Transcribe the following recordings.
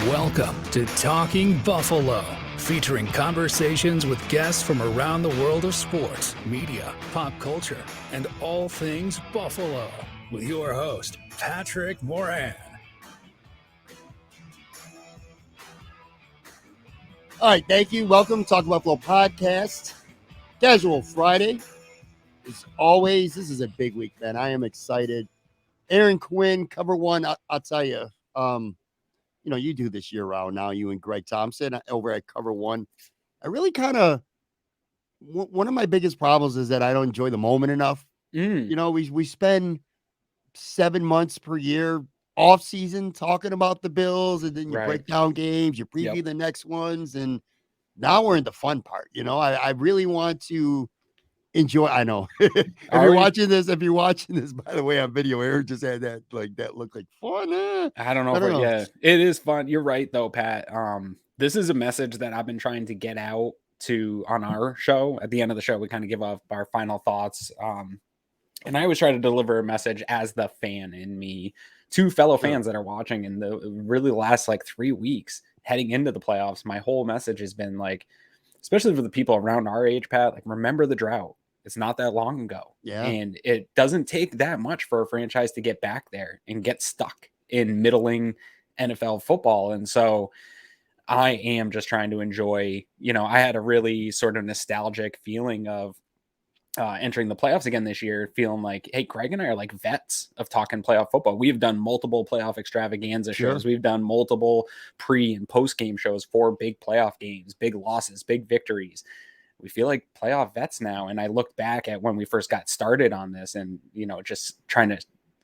Welcome to Talking Buffalo, featuring conversations with guests from around the world of sports, media, pop culture, and all things Buffalo, with your host, Patrick Moran. All right, thank you. Welcome to Talk Buffalo podcast. Casual Friday. As always, this is a big week, man. I am excited. Aaron Quinn, cover one. I'll tell you, you do this year round now, you and Greg Thompson over at Cover One. I really one of my biggest problems is that I don't enjoy the moment enough. You know, we spend 7 months per year off season talking about the Bills, and then you break down games, you preview the next ones, and now we're in the fun part. You know, I really want to enjoy. I know if you're watching this, by the way, on video, Aaron just had that look like fun. I don't know. Yeah, it is fun. You're right though, Pat. This is a message that I've been trying to get out to on our show. At the end of the show, we kind of give off our final thoughts. And I always try to deliver a message as the fan in me to fellow fans that are watching. And the really last 3 weeks heading into the playoffs, my whole message has been especially for the people around our age, Pat, remember the drought. It's not that long ago. Yeah. And it doesn't take that much for a franchise to get back there and get stuck in middling NFL football. And so I am just trying to enjoy, I had a really sort of nostalgic feeling of entering the playoffs again this year, feeling like, hey, Craig and I are like vets of talking playoff football. We've done multiple playoff extravaganza shows. We've done multiple pre and post game shows for big playoff games, big losses, big victories. We feel like playoff vets now. And I looked back at when we first got started on this and, just trying to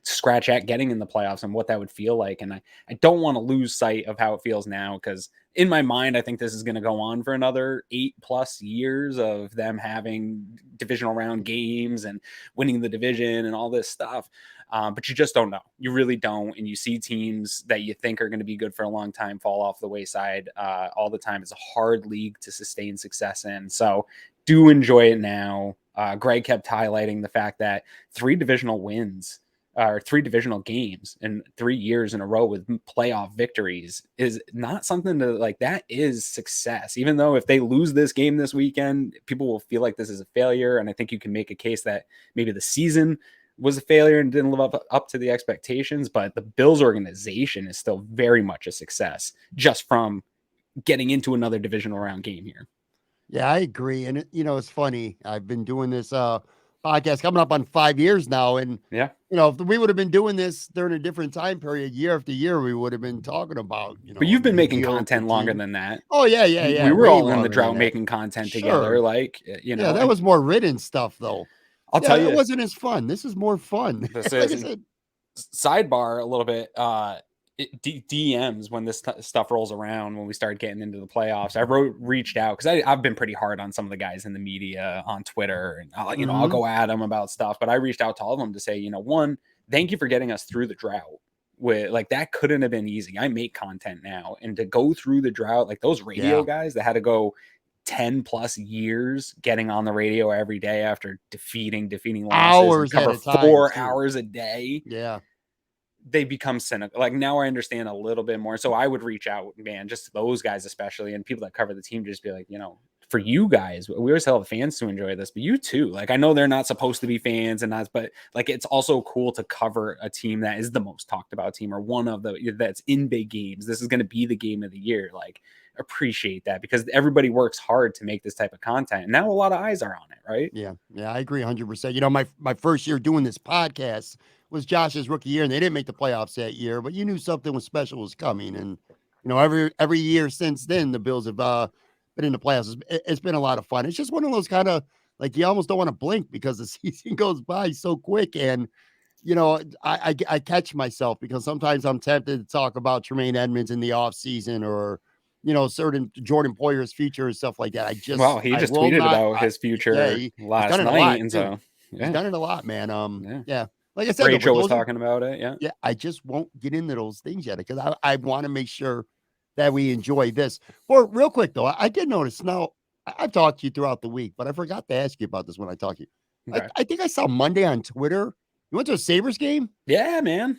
scratch at getting in the playoffs and what that would feel like. And I don't want to lose sight of how it feels now, because in my mind, I think this is going to go on for another 8+ years of them having divisional round games and winning the division and all this stuff. But you just don't know. You really don't. And you see teams that you think are going to be good for a long time fall off the wayside all the time. It's a hard league to sustain success in. So do enjoy it now. Greg kept highlighting the fact that 3 divisional wins or 3 divisional games in 3 years in a row with playoff victories is not something to that is success. Even though if they lose this game this weekend, people will feel like this is a failure. And I think you can make a case that maybe the season was a failure and didn't live up to the expectations, but the Bills organization is still very much a success just from getting into another divisional round game here. Yeah, I agree. And it's funny. I've been doing this podcast coming up on 5 years now. And if we would have been doing this during a different time period, year after year, we would have been talking about, but you've been making content longer than that. Oh yeah. We were all in the drought making content together. Yeah, that was more written stuff though. I'll tell you, it wasn't as fun. This is more fun. This is sidebar a little bit. DMs when this stuff rolls around, when we start getting into the playoffs, I reached out because I've been pretty hard on some of the guys in the media on Twitter, and I'll go at them about stuff, but I reached out to all of them to say, one, thank you for getting us through the drought. With that couldn't have been easy. I make content now, and to go through the drought, those radio guys that had to go 10+ years getting on the radio every day after defeating losses, hours cover at a time, 4 hours a day. Yeah. They become cynical. Now I understand a little bit more. So I would reach out, man, just to those guys especially, and people that cover the team, just be like, for you guys, we always tell the fans to enjoy this, but you too. I know they're not supposed to be fans and not, but it's also cool to cover a team that is the most talked about team, or one of that's in big games. This is going to be the game of the year. Appreciate that, because everybody works hard to make this type of content. And now a lot of eyes are on it, right? Yeah, I agree 100%. My first year doing this podcast was Josh's rookie year, and they didn't make the playoffs that year, but you knew something was special was coming. And, every year since then, the Bills have been in the playoffs. It's been a lot of fun. It's just one of those kind of, you almost don't want to blink because the season goes by so quick. And, I catch myself because sometimes I'm tempted to talk about Tremaine Edmonds in the offseason, or, certain Jordan Poyer's future and stuff like that. He just tweeted about his future last night. And so he's done it a lot, man. Yeah. Like I said, Rachel was talking about it. Yeah. I just won't get into those things yet because I want to make sure that we enjoy this. Or real quick though, I did notice now, I've talked to you throughout the week, but I forgot to ask you about this when I talked to you. Okay. I think I saw Monday on Twitter. You went to a Sabres game? Yeah, man.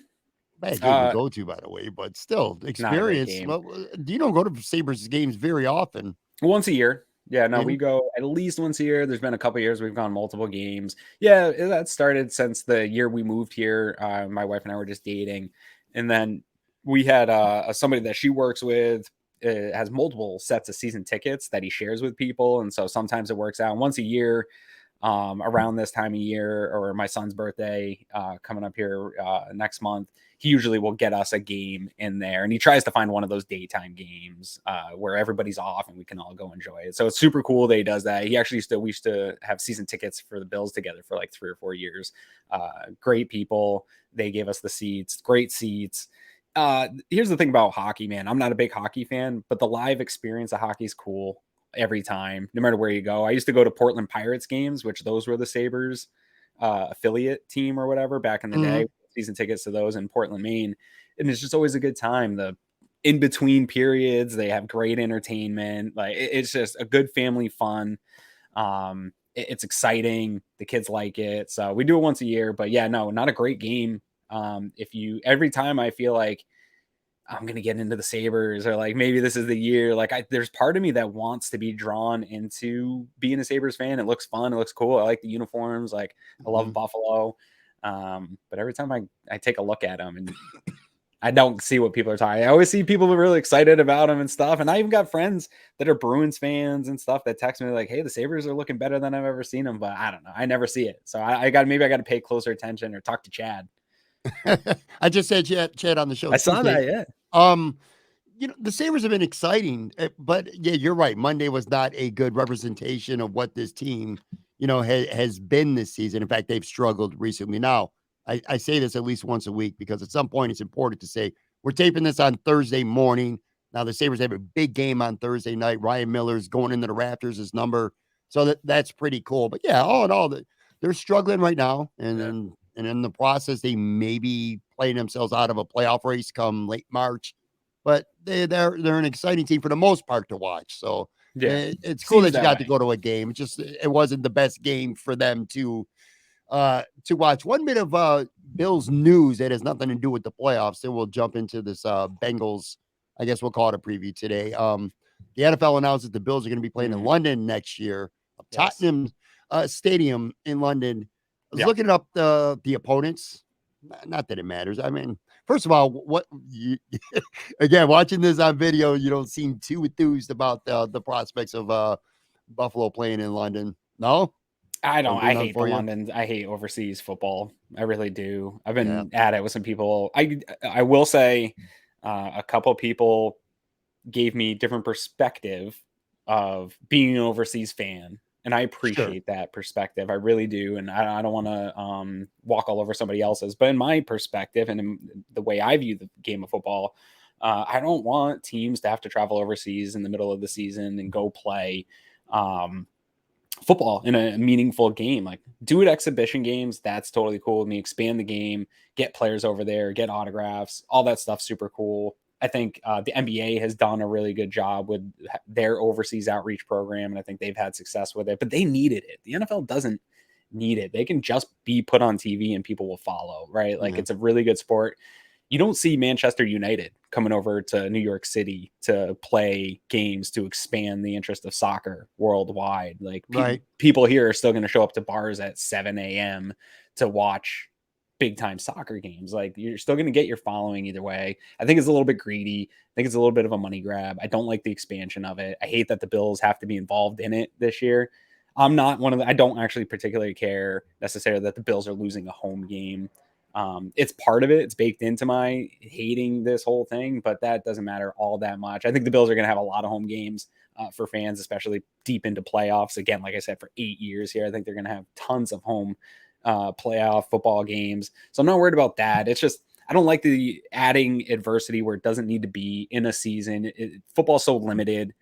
Bad game to go to, by the way, but still Not a great experience. game. Well, you don't go to Sabres games very often. Once a year. Yeah, no, And we go at least once a year. There's been a couple years we've gone multiple games. Yeah, that started since the year we moved here. My wife and I were just dating, and then we had somebody that she works with has multiple sets of season tickets that he shares with people, and so sometimes it works out. Once a year, around this time of year, or my son's birthday coming up here next month, he usually will get us a game in there, and he tries to find one of those daytime games where everybody's off and we can all go enjoy it. So it's super cool that he does that. He actually we used to have season tickets for the Bills together for like 3 or 4 years. Great people. They gave us the seats, great seats. Here's the thing about hockey, man. I'm not a big hockey fan, but the live experience of hockey is cool every time, no matter where you go. I used to go to Portland Pirates games, which those were the Sabres affiliate team or whatever back in the day. Season tickets to those in Portland, Maine, and it's just always a good time. The in between periods, they have great entertainment. Like it's just a good family fun. It's exciting. The kids like it, so we do it once a year. But yeah, no, not a great game. Every time I feel like I'm going to get into the Sabres, or like maybe this is the year. Like there's part of me that wants to be drawn into being a Sabres fan. It looks fun. It looks cool. I like the uniforms. Like I love Buffalo. But every time I take a look at them and I don't see what people are talking. I always see people really excited about them and stuff. And I even got friends that are Bruins fans and stuff that text me like, "Hey, the Sabres are looking better than I've ever seen them." But I don't know. I never see it. So I got to pay closer attention or talk to Chad. I just said Chad on the show. I saw that. Yeah. The Sabres have been exciting, but yeah, you're right. Monday was not a good representation of what this team, has been this season. In fact, they've struggled recently. Now, I say this at least once a week because at some point it's important to say we're taping this on Thursday morning. Now the Sabres have a big game on Thursday night. Ryan Miller's going into the Raptors, his number. So that's pretty cool. But yeah, all in all, they're struggling right now. And in the process, they may be playing themselves out of a playoff race come late March. But they're an exciting team for the most part to watch. So Yeah, it's cool that you got way. to go to a game. It wasn't the best game for them to watch. One bit of Bills news that has nothing to do with the playoffs. Then we'll jump into this Bengals. I guess we'll call it a preview today. The NFL announced that the Bills are going to be playing in London next year. Tottenham Stadium in London. I was looking up the opponents. Not that it matters. I mean, first of all, again, watching this on video, you don't seem too enthused about the prospects of Buffalo playing in London. No? I don't. I hate London. I hate overseas football. I really do. I've been at it with some people. I will say a couple people gave me different perspective of being an overseas fan. And I appreciate that perspective. I really do. And I don't want to walk all over somebody else's. But in my perspective and in the way I view the game of football, I don't want teams to have to travel overseas in the middle of the season and go play football in a meaningful game. Like do it exhibition games. That's totally cool with me. Expand the game, get players over there, get autographs, all that stuff. Super cool. I think the NBA has done a really good job with their overseas outreach program, and I think they've had success with it, but they needed it. The NFL doesn't need it. They can just be put on TV and people will follow, right? Like it's a really good sport. You don't see Manchester United coming over to New York City to play games to expand the interest of soccer worldwide. Like people here are still going to show up to bars at 7 a.m. to watch big time soccer games. Like you're still going to get your following either way. I think it's a little bit greedy. I think it's a little bit of a money grab. I don't like the expansion of it. I hate that the Bills have to be involved in it this year. I'm not I don't actually particularly care necessarily that the Bills are losing a home game. It's part of it. It's baked into my hating this whole thing, but that doesn't matter all that much. I think the Bills are going to have a lot of home games for fans, especially deep into playoffs. Again, like I said, for 8 years here, I think they're going to have tons of home playoff football games. So I'm not worried about that. It's just, I don't like the adding adversity where it doesn't need to be in a season. Football's so limited.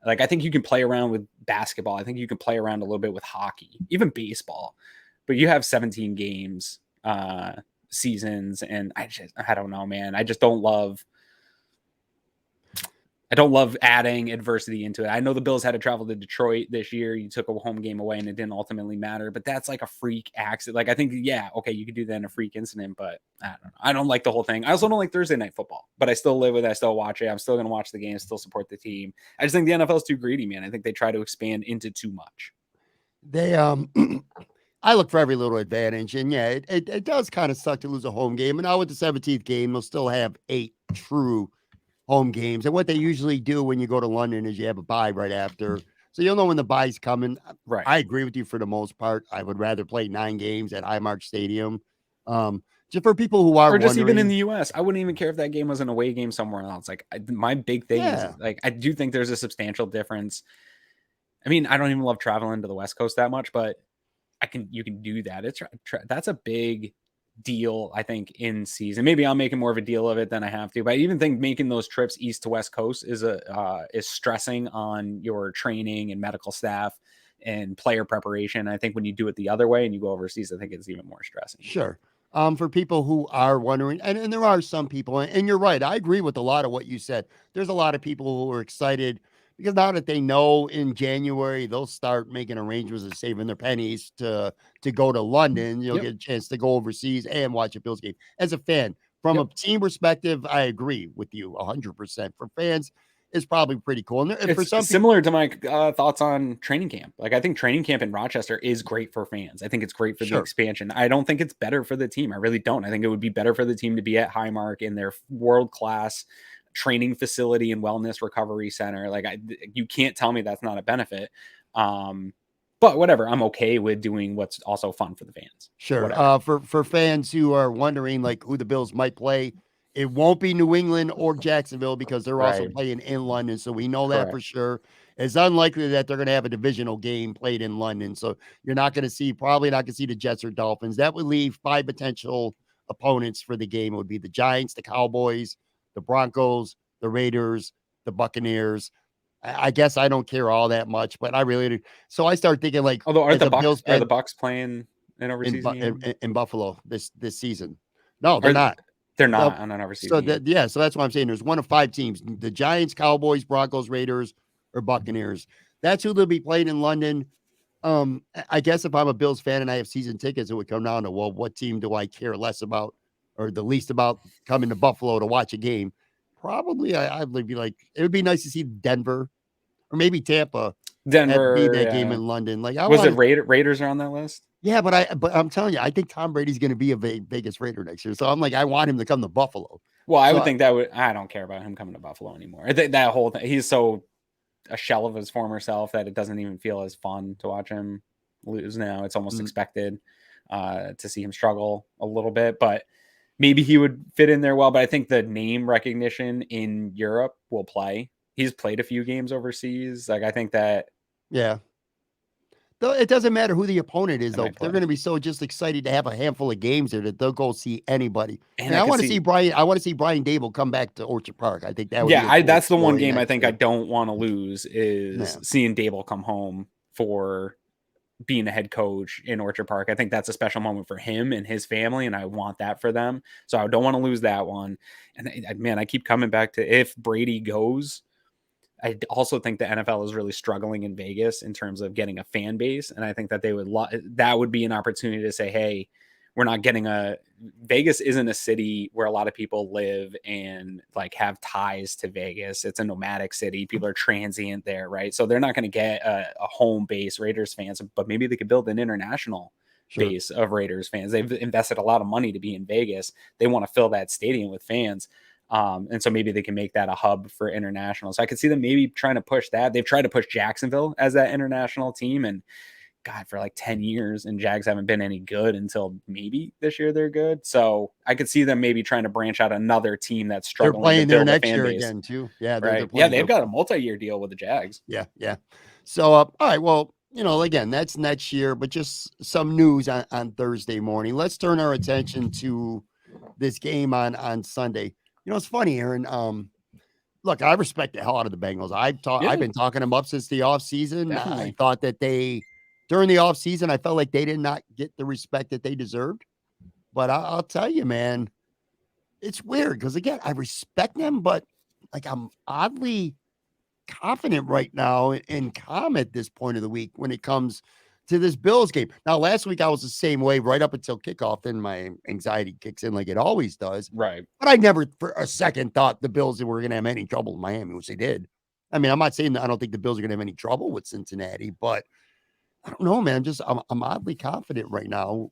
Like, I think you can play around with basketball. I think you can play around a little bit with hockey, even baseball, but you have 17 games, seasons. And I don't know, man. I just don't love I don't love adding adversity into it. I know the Bills had to travel to Detroit this year. You took a home game away and it didn't ultimately matter, but that's like a freak accident. Like, I think, yeah, okay, you could do that in a freak incident, but I don't know. I don't like the whole thing. I also don't like Thursday night football, but I still live with it. I still watch it. I'm still going to watch the game, still support the team. I just think the NFL is too greedy, man. I think they try to expand into too much. They I look for every little advantage, and yeah, it does kind of suck to lose a home game. And now with the 17th game, they'll still have 8 true home games. And what they usually do when you go to London is you have a bye right after. So you'll know when the bye's coming. Right. I agree with you for the most part. I would rather play 9 games at Highmark Stadium. Just for people who are or just even in wondering, the US, I wouldn't even care if that game was an away game somewhere else. Like, my big thing is, like, I do think there's a substantial difference. I mean, I don't even love traveling to the West Coast that much, but you can do that. That's a big deal, I think, in season. Maybe I'm making more of a deal of it than I have to, but I even think making those trips east to West Coast is stressing on your training and medical staff and player preparation. I think when you do it the other way and you go overseas, I think it's even more stressing. Sure. For people who are wondering, and there are some people, and you're right, I agree with a lot of what you said. There's a lot of people who are excited because now that they know in January they'll start making arrangements and saving their pennies to go to London. You'll get a chance to go overseas and watch a Bills game. As a fan, from a team perspective, I agree with you 100%. For fans, it's probably pretty cool. And for some similar to my thoughts on training camp. Like, I think training camp in Rochester is great for fans. I think it's great for the expansion. I don't think it's better for the team. I really don't. I think it would be better for the team to be at Highmark in their world-class training facility and wellness recovery center. Like, you can't tell me that's not a benefit. But whatever, I'm okay with doing what's also fun for the fans. Sure. For fans who are wondering like who the Bills might play, it won't be New England or Jacksonville because they're also playing in London. So we know that for sure. It's unlikely that they're going to have a divisional game played in London. So you're probably not going to see the Jets or Dolphins. That would leave 5 potential opponents for the game. It would be the Giants, the Cowboys, the Broncos, the Raiders, the Buccaneers. I guess I don't care all that much, but I really do. So I start thinking like, although are the Bucs playing an overseas game in Buffalo this season? No, they're not. They're not on an overseas game. So that's what I'm saying. There's one of 5 teams: the Giants, Cowboys, Broncos, Raiders, or Buccaneers. That's who they'll be playing in London. I guess if I'm a Bills fan and I have season tickets, it would come down to, well, what team do I care less about or the least about coming to Buffalo to watch a game? Probably I'd be like, it would be nice to see Denver or maybe Tampa. Denver be that game in London. Like, Raiders are on that list? Yeah, but I'm telling you, I think Tom Brady's going to be a Vegas Raider next year. So I'm like, I want him to come to Buffalo. Well, I would think I don't care about him coming to Buffalo anymore. I think that whole thing, he's so a shell of his former self that it doesn't even feel as fun to watch him lose now. It's almost expected to see him struggle a little bit, but maybe he would fit in there well. But I think the name recognition in Europe will play. He's played a few games overseas. Like, I think that. Yeah. Though it doesn't matter who the opponent is, though. They're going to be so just excited to have a handful of games there that they'll go see anybody. And I want to see Brian Dable come back to Orchard Park. I think that would be cool that's the one game I think I don't want to lose is seeing Dable come home for being a head coach in Orchard Park. I think that's a special moment for him and his family, and I want that for them. So I don't want to lose that one. And man, I keep coming back to, if Brady goes, I also think the NFL is really struggling in Vegas in terms of getting a fan base. And I think that that would be an opportunity to say, hey, we're not getting Vegas isn't a city where a lot of people live and like have ties to Vegas. It's a nomadic city. People are transient there, right? So they're not going to get a home base Raiders fans, but maybe they could build an international base of Raiders fans. They've invested a lot of money to be in Vegas. They want to fill that stadium with fans. And so maybe they can make that a hub for international. So I could see them maybe trying to push that. They've tried to push Jacksonville as that international team, and God, for like 10 years, and Jags haven't been any good until maybe this year they're good. So I could see them maybe trying to branch out another team that's struggling. They're playing to there next year again too. Yeah, right. They've got a multi-year deal with the Jags. Yeah. So, all right, well, again, that's next year, but just some news on Thursday morning. Let's turn our attention to this game on Sunday. It's funny, Aaron. Look, I respect the hell out of the Bengals. I've been talking them up since the offseason. I thought that during the offseason, I felt like they did not get the respect that they deserved. But I'll tell you, man, it's weird because, again, I respect them, but like I'm oddly confident right now and calm at this point of the week when it comes to this Bills game. Now, last week I was the same way right up until kickoff. Then my anxiety kicks in like it always does. Right. But I never for a second thought the Bills were going to have any trouble in Miami, which they did. I mean, I'm not saying that I don't think the Bills are going to have any trouble with Cincinnati, but I don't know, man. I'm oddly confident right now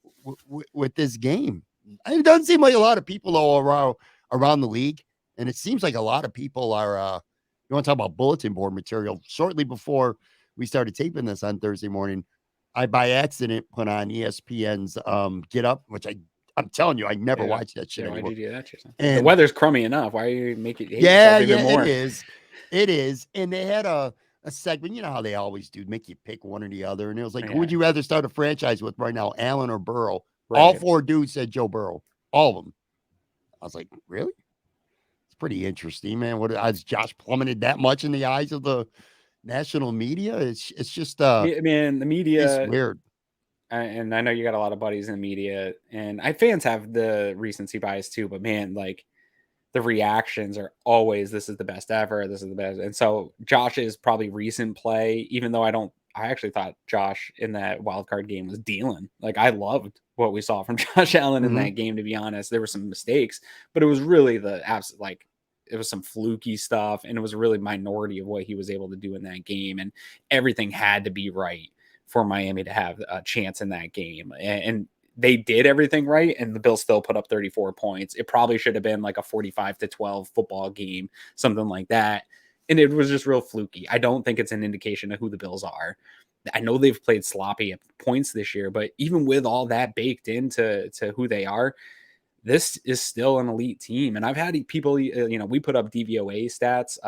with this game. It doesn't seem like a lot of people around the league, and it seems like a lot of people are. You want to talk about bulletin board material? Shortly before we started taping this on Thursday morning, I by accident put on ESPN's Get Up, which I'm telling you, I never watched that shit anymore. Why'd you do that? The weather's crummy enough. Why are you making hate yourself even more? It is. And they had a segment, you know how they always do, make you pick one or the other. And it was like, who would you rather start a franchise with right now, Allen or Burrow? Right. All four dudes said Joe Burrow. All of them. I was like, really? It's pretty interesting, man. What has Josh plummeted that much in the eyes of the national media? It's just I mean, the media is weird. And I know you got a lot of buddies in the media, and fans have the recency bias too, but man, like the reactions are always, this is the best ever. This is the best. And so Josh's probably recent play, even though I actually thought Josh in that wild card game was dealing. Like I loved what we saw from Josh Allen in that game, to be honest. There were some mistakes, but it was really it was some fluky stuff, and it was really minority of what he was able to do in that game. And everything had to be right for Miami to have a chance in that game. And they did everything right, and the Bills still put up 34 points. It probably should have been like a 45-12 football game, something like that. And it was just real fluky. I don't think it's an indication of who the Bills are. I know they've played sloppy at points this year, but even with all that baked into who they are, this is still an elite team. And I've had people, we put up DVOA stats,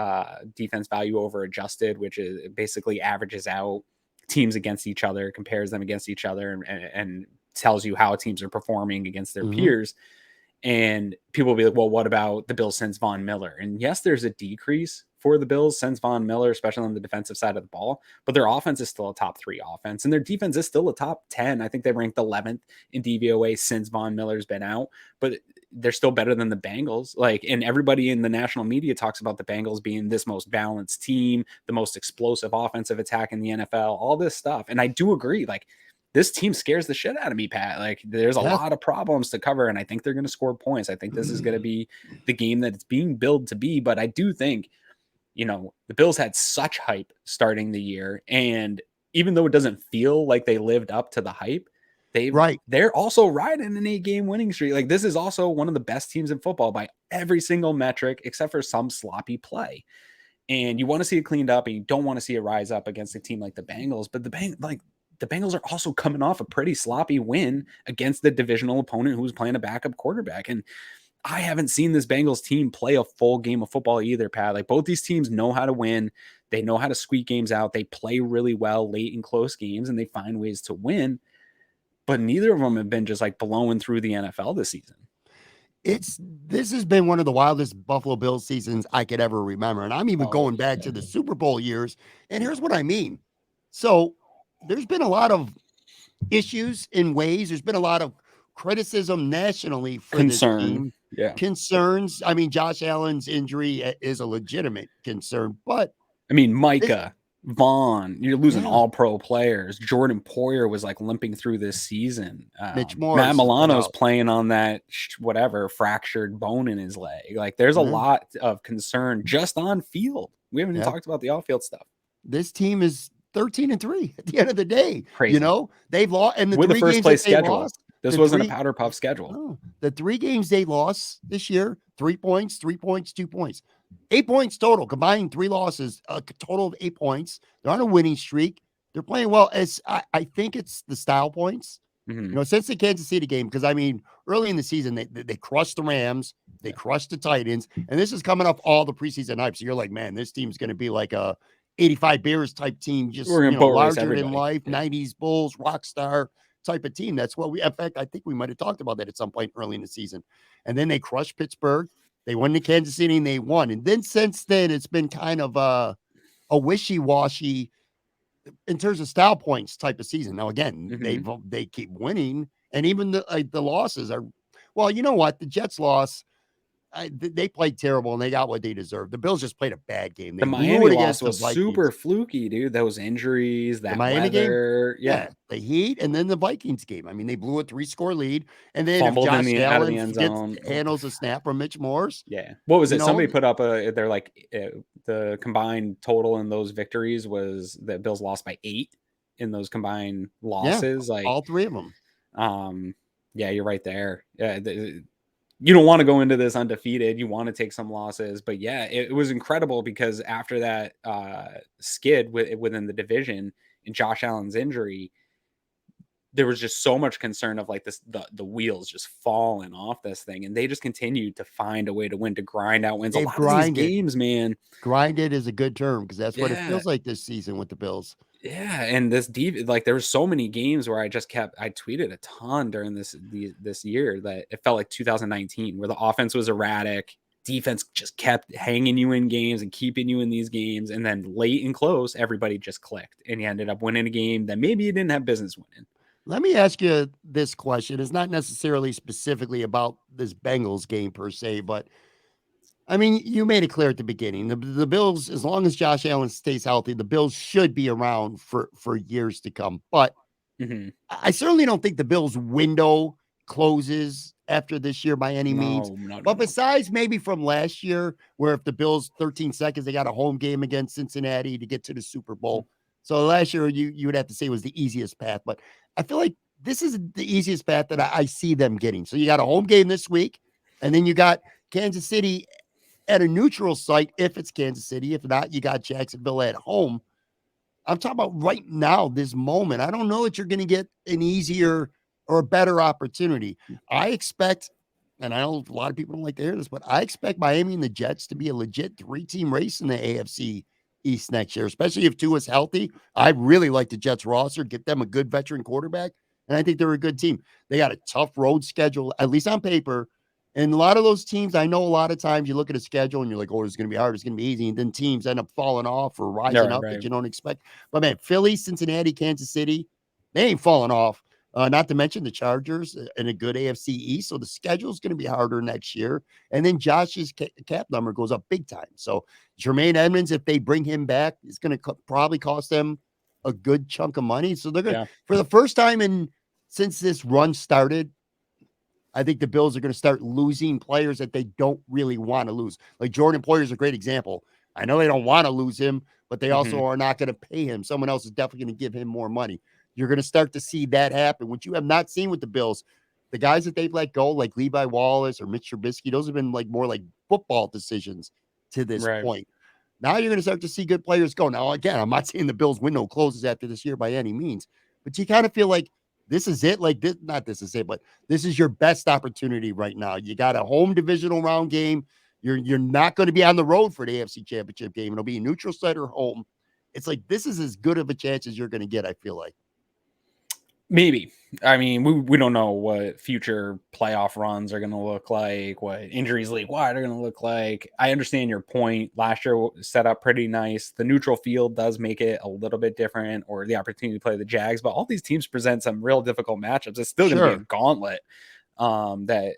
defense value over adjusted, which is basically averages out teams against each other, compares them against each other, and tells you how teams are performing against their peers. And people will be like, well, what about the Bills since Von Miller? And yes, there's a decrease for the Bills since Von Miller, especially on the defensive side of the ball, but their offense is still a top 3 offense, and their defense is still a top 10. I think they ranked 11th in DVOA since Von Miller's been out, but they're still better than the Bengals. And everybody in the national media talks about the Bengals being this most balanced team, the most explosive offensive attack in the NFL, all this stuff. And I do agree, this team scares the shit out of me, Pat. There's a lot of problems to cover, and I think they're going to score points. I think this is going to be the game that it's being billed to be, but I do think, the Bills had such hype starting the year, and even though it doesn't feel like they lived up to the hype, they're also riding an 8-game winning streak. This is also one of the best teams in football by every single metric, except for some sloppy play. And you want to see it cleaned up, and you don't want to see it rise up against a team like the Bengals. But the Bengals are also coming off a pretty sloppy win against the divisional opponent who was playing a backup quarterback. And I haven't seen this Bengals team play a full game of football either, Pat. Both these teams know how to win. They know how to squeak games out. They play really well late in close games, and they find ways to win. But neither of them have been just blowing through the NFL this season. This has been one of the wildest Buffalo Bills seasons I could ever remember. And I'm even going back to the Super Bowl years. And here's what I mean. So there's been a lot of issues in ways. There's been a lot of criticism nationally for this team. Yeah. Concerns. I mean, Josh Allen's injury is a legitimate concern, but I mean, Micah, Vaughn, you're losing all pro players. Jordan Poyer was limping through this season. Mitch Morris, Matt Milano's playing on that fractured bone in his leg. There's a lot of concern just on field. We haven't even talked about the off-field stuff. This team is 13-3 at the end of the day. Crazy. They've lost, and with the first place schedule. Lost, this wasn't a powder puff schedule. No, the 3 games they lost this year, 3 points, 3 points, 2 points, 8 points total. Combining 3 losses, a total of 8 points. They're on a winning streak. They're playing well. I think it's the style points. Since the Kansas City game, because I mean, early in the season they crushed the Rams, they crushed the Titans, and this is coming up all the preseason hype. So you're like, man, this team's going to be like a 85 Bears type team, just larger than life, 90s Bulls, rock star type of team. That's what in fact, I think we might have talked about that at some point early in the season. And then they crushed Pittsburgh. They won to Kansas City and they won. And then since then, it's been kind of a wishy-washy in terms of style points type of season. Now, again, they keep winning. And even the losses are, well, you know what? The Jets loss, they played terrible and they got what they deserved. The Bills just played a bad game. They The blew Miami it loss against the was Vikings. super fluky, dude. Those injuries, The that Miami game, weather. Yeah. the Heat, and then the Vikings game. I mean, they blew a 3-score lead, and then if Fumbled Josh out of the Allen end gets zone. handles a snap from Mitch Morse, Yeah. What was you it? know, Somebody put up they're like the combined total in those victories was that Bills lost by 8 in those combined losses. Like, all three of them. yeah, you're right there. Yeah. You don't want to go into this undefeated. You want to take some losses, but yeah, it was incredible because after that skid within the division and Josh Allen's injury, there was just so much concern of like the wheels just falling off this thing, and they just continued to find a way to win, to grind out wins. They've A lot of these grinded. games, man. Grinded is a good term because that's what it Yeah. feels like this season with the Bills. Yeah, and this like there were so many games where I tweeted a ton during this year that it felt like 2019, where the offense was erratic, defense just kept hanging you in games and keeping you in these games, and then late and close, everybody just clicked, and you ended up winning a game that maybe you didn't have business winning. Let me ask you this question. It's not necessarily specifically about this Bengals game per se, but I mean, you made it clear at the beginning. The Bills, as long as Josh Allen stays healthy, the Bills should be around for years to come. But I certainly don't think the Bills' window closes after this year by any means. But besides maybe from last year, where if the Bills 13 seconds, they got a home game against Cincinnati to get to the Super Bowl. So last year, you would have to say was the easiest path. But I feel like this is the easiest path that I see them getting. So you got a home game this week, and then you got Kansas City at a neutral site if it's Kansas City. If not, you got Jacksonville at home. I'm talking about right now, this moment. I don't know that you're going to get an easier or a better opportunity. I expect, and I know a lot of people don't like to hear this, but I expect Miami and the Jets to be a legit 3-team race in the AFC East next year, especially if Tua's healthy. I really like the Jets roster, get them a good veteran quarterback, and I think they're a good team. They got a tough road schedule, at least on paper. And a lot of those teams, I know a lot of times you look at a schedule and you're like, oh, it's going to be hard, it's going to be easy. And then teams end up falling off or rising up that you don't expect. But man, Philly, Cincinnati, Kansas City, they ain't falling off. Not to mention the Chargers and a good AFC East. So the schedule is going to be harder next year. And then Josh's cap number goes up big time. So Jermaine Edmonds, if they bring him back, it's going to probably cost them a good chunk of money. So they're going to, for the first time since this run started, I think the Bills are going to start losing players that they don't really want to lose. Like Jordan Poyer is a great example. I know they don't want to lose him, but they also are not going to pay him. Someone else is definitely going to give him more money. You're going to start to see that happen, which you have not seen with the Bills. The guys that they've let go, like Levi Wallace or Mitch Trubisky, those have been like more like football decisions to this point. Now you're going to start to see good players go. Now, again, I'm not saying the Bills window closes after this year by any means, but you kind of feel like this is it. Like this, not this is it, but this is your best opportunity right now. You got a home divisional round game. You're not going to be on the road for the AFC Championship game. It'll be a neutral site or home. It's like this is as good of a chance as you're going to get, I feel like. Maybe. I mean, we don't know what future playoff runs are going to look like, what injuries league-wide are going to look like. I understand your point. Last year set up pretty nice. The neutral field does make it a little bit different, or the opportunity to play the Jags, but all these teams present some real difficult matchups. It's still going to be a gauntlet that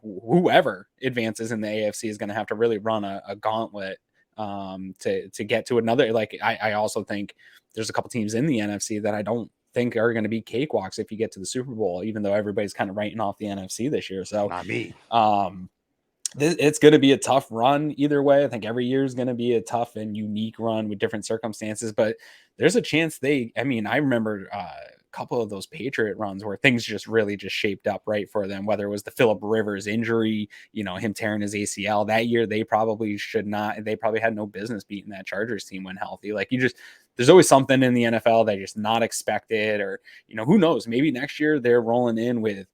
whoever advances in the AFC is going to have to really run a gauntlet to get to another. Like, I also think there's a couple teams in the NFC that I don't think are going to be cakewalks if you get to the Super Bowl, even though everybody's kind of writing off the NFC this year. So not me. It's going to be a tough run either way. I think every year is going to be a tough and unique run with different circumstances, but there's a chance I remember a couple of those Patriot runs where things just really just shaped up right for them, whether it was the Phillip Rivers injury, him tearing his ACL that year. They probably had no business beating that Chargers team when healthy. Like there's always something in the NFL that just not expected, or, who knows, maybe next year they're rolling in with,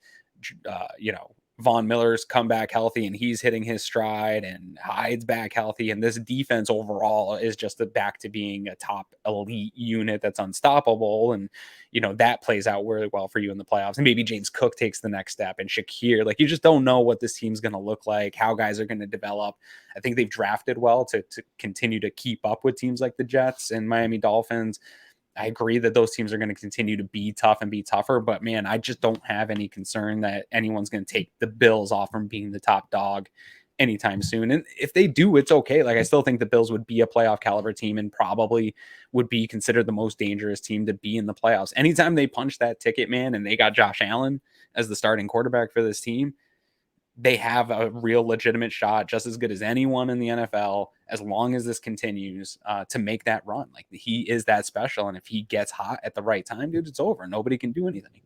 Von Miller's come back healthy and he's hitting his stride, and Hyde's back healthy. And this defense overall is just back to being a top elite unit that's unstoppable. And, that plays out really well for you in the playoffs. And maybe James Cook takes the next step, and Shakir, like, you just don't know what this team's going to look like, how guys are going to develop. I think they've drafted well to continue to keep up with teams like the Jets and Miami Dolphins. I agree that those teams are going to continue to be tough and be tougher, but man, I just don't have any concern that anyone's going to take the Bills off from being the top dog anytime soon. And if they do, it's okay. Like, I still think the Bills would be a playoff caliber team and probably would be considered the most dangerous team to be in the playoffs. Anytime they punch that ticket, man, and they got Josh Allen as the starting quarterback for this team, they have a real legitimate shot, just as good as anyone in the NFL, as long as this continues to make that run. Like, he is that special. And if he gets hot at the right time, dude, it's over. Nobody can do anything.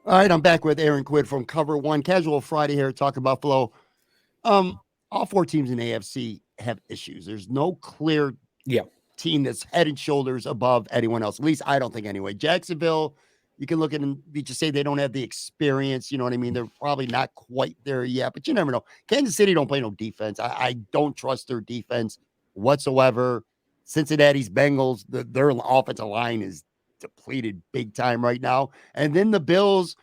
All right, I'm back with Aaron Quinn from Cover One Casual Friday here talking Buffalo. All four teams in the AFC have issues. There's no clear team that's head and shoulders above anyone else. At least I don't think anyway. Jacksonville, you can look at them, you just say they don't have the experience. You know what I mean? They're probably not quite there yet, but you never know. Kansas City don't play no defense. I don't trust their defense whatsoever. Cincinnati's Bengals, their offensive line is depleted big time right now. And then the Bills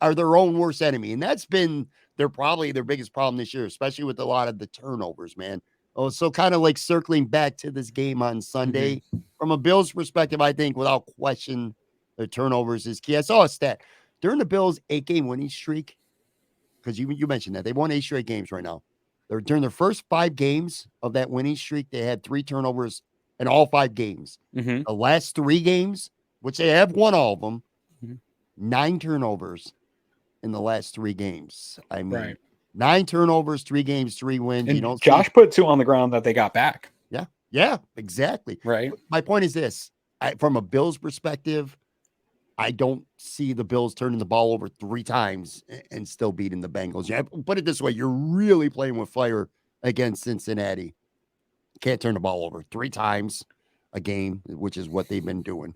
are their own worst enemy. And that's been probably their biggest problem this year, especially with a lot of the turnovers, man. Oh, so kind of like circling back to this game on Sunday, from a Bills perspective, I think without question, the turnovers is key. I saw a stat during the Bills' 8-game winning streak, because you mentioned that they won 8 straight games right now. During their first 5 games of that winning streak, they had 3 turnovers in all 5 games. The last 3 games, which they have won all of them, 9 turnovers in the last 3 games. I mean, 9 turnovers, 3 games, 3 wins. And you don't Josh put 2 on the ground that they got back. Yeah, exactly. Right. My point is this: from a Bills perspective, I don't see the Bills turning the ball over 3 times and still beating the Bengals. Yeah, put it this way: you're really playing with fire against Cincinnati. Can't turn the ball over 3 times a game, which is what they've been doing.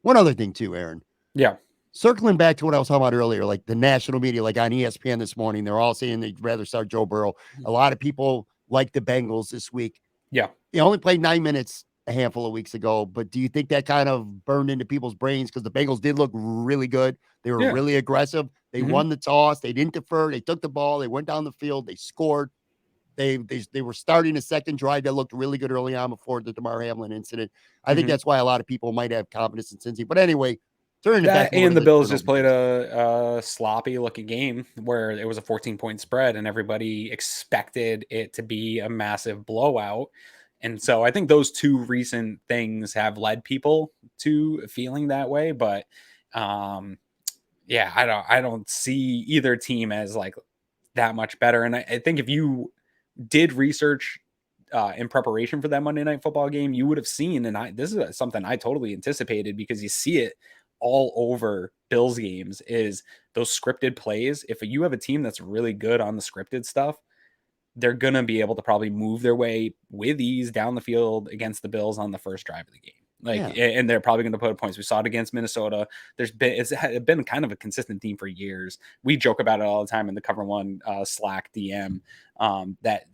One other thing too, Aaron. Yeah. Circling back to what I was talking about earlier, like the national media, like on ESPN this morning, they're all saying they'd rather start Joe Burrow. A lot of people like the Bengals this week. Yeah. He only played 9 minutes a handful of weeks ago, but do you think that kind of burned into people's brains? Because the Bengals did look really good. They were really aggressive. They won the toss. They didn't defer. They took the ball. They went down the field. They scored. They were starting a second drive that looked really good early on before the DeMar Hamlin incident. I think that's why a lot of people might have confidence in Cincy. But anyway, that and the Bills just played a sloppy looking game where it was a 14-point spread and everybody expected it to be a massive blowout. And so I think those 2 recent things have led people to feeling that way. But I don't see either team as like that much better. And I think if you did research in preparation for that Monday Night Football game, you would have seen, and this is something I totally anticipated because you see it all over Bills games, is those scripted plays. If you have a team that's really good on the scripted stuff, they're going to be able to probably move their way with ease down the field against the Bills on the first drive of the game. And they're probably going to put up points. We saw it against Minnesota. It's been kind of a consistent theme for years. We joke about it all the time in the Cover One Slack DM that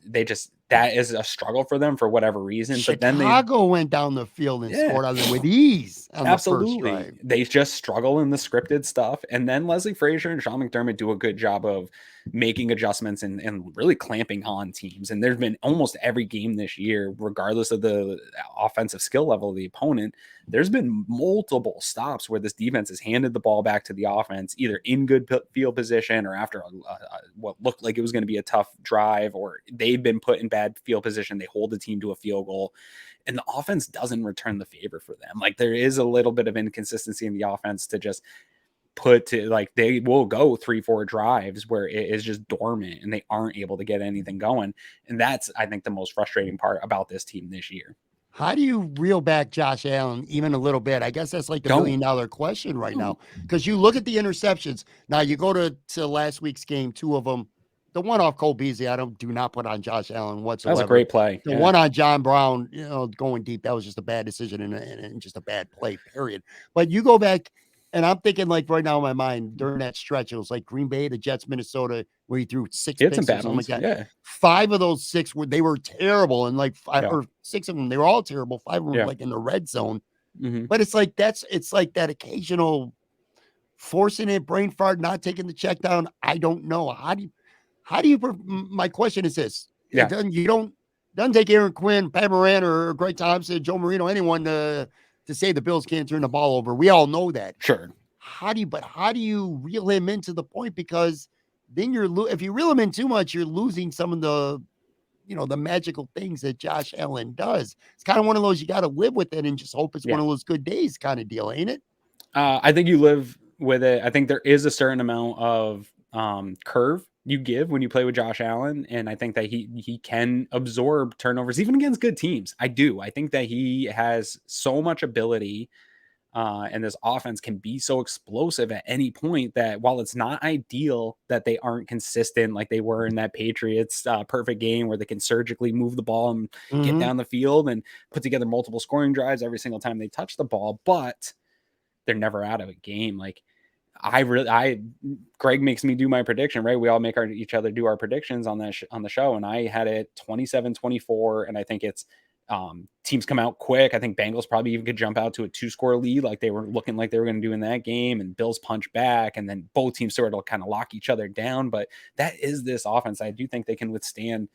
that is a struggle for them for whatever reason. Chicago but then Chicago went down the field and scored on them with ease. Absolutely. They just struggle in the scripted stuff. And then Leslie Frazier and Sean McDermott do a good job of making adjustments and really clamping on teams. And there's been almost every game this year, regardless of the offensive skill level of the opponent, there's been multiple stops where this defense has handed the ball back to the offense, either in good field position or after what looked like it was going to be a tough drive, or they've been put in bad field position. They hold the team to a field goal. And the offense doesn't return the favor for them. Like, there is a little bit of inconsistency in the offense to just they will go 3-4 drives where it is just dormant and they aren't able to get anything going. And that's, I think, the most frustrating part about this team this year. How do you reel back Josh Allen even a little bit? I guess that's like the $1 million question right now. Because you look at the interceptions. Now you go to last week's game, 2 of them. The one off Cole Beasley, do not put on Josh Allen whatsoever. That was a great play. The one on John Brown, going deep, that was just a bad decision and just a bad play, period. But you go back, and I'm thinking, like, right now in my mind, during that stretch, it was like Green Bay, the Jets, Minnesota, where he threw 6 picks or something like that. Yeah. 5 of those 6 were terrible, and like 5 or 6 of them, they were all terrible. 5 of them were like in the red zone. But it's like that occasional forcing it, brain fart, not taking the check down. I don't know. How do you? My question is this: doesn't take Aaron Quinn, Pat Moran, or Greg Thompson, Joe Marino, anyone to to say the Bills can't turn the ball over. We all know that. Sure. How do you reel him into the point? Because then if you reel him in too much, you're losing some of the, the magical things that Josh Allen does. It's kind of one of those, you got to live with it and just hope it's one of those good days kind of deal, ain't it? I think you live with it. I think there is a certain amount of curve you give when you play with Josh Allen, and I think that he can absorb turnovers even against good teams. I do. I think that he has so much ability, and this offense can be so explosive at any point that while it's not ideal that they aren't consistent like they were in that Patriots perfect game where they can surgically move the ball and get down the field and put together multiple scoring drives every single time they touch the ball, but they're never out of a game. Like Greg makes me do my prediction, right? We all make each other do our predictions on that on the show. And I had it 27-24. And I think it's teams come out quick. I think Bengals probably even could jump out to a 2-score lead. Like they were looking like they were going to do in that game, and Bills punch back. And then both teams sort of kind of lock each other down. But that is this offense. I do think they can withstand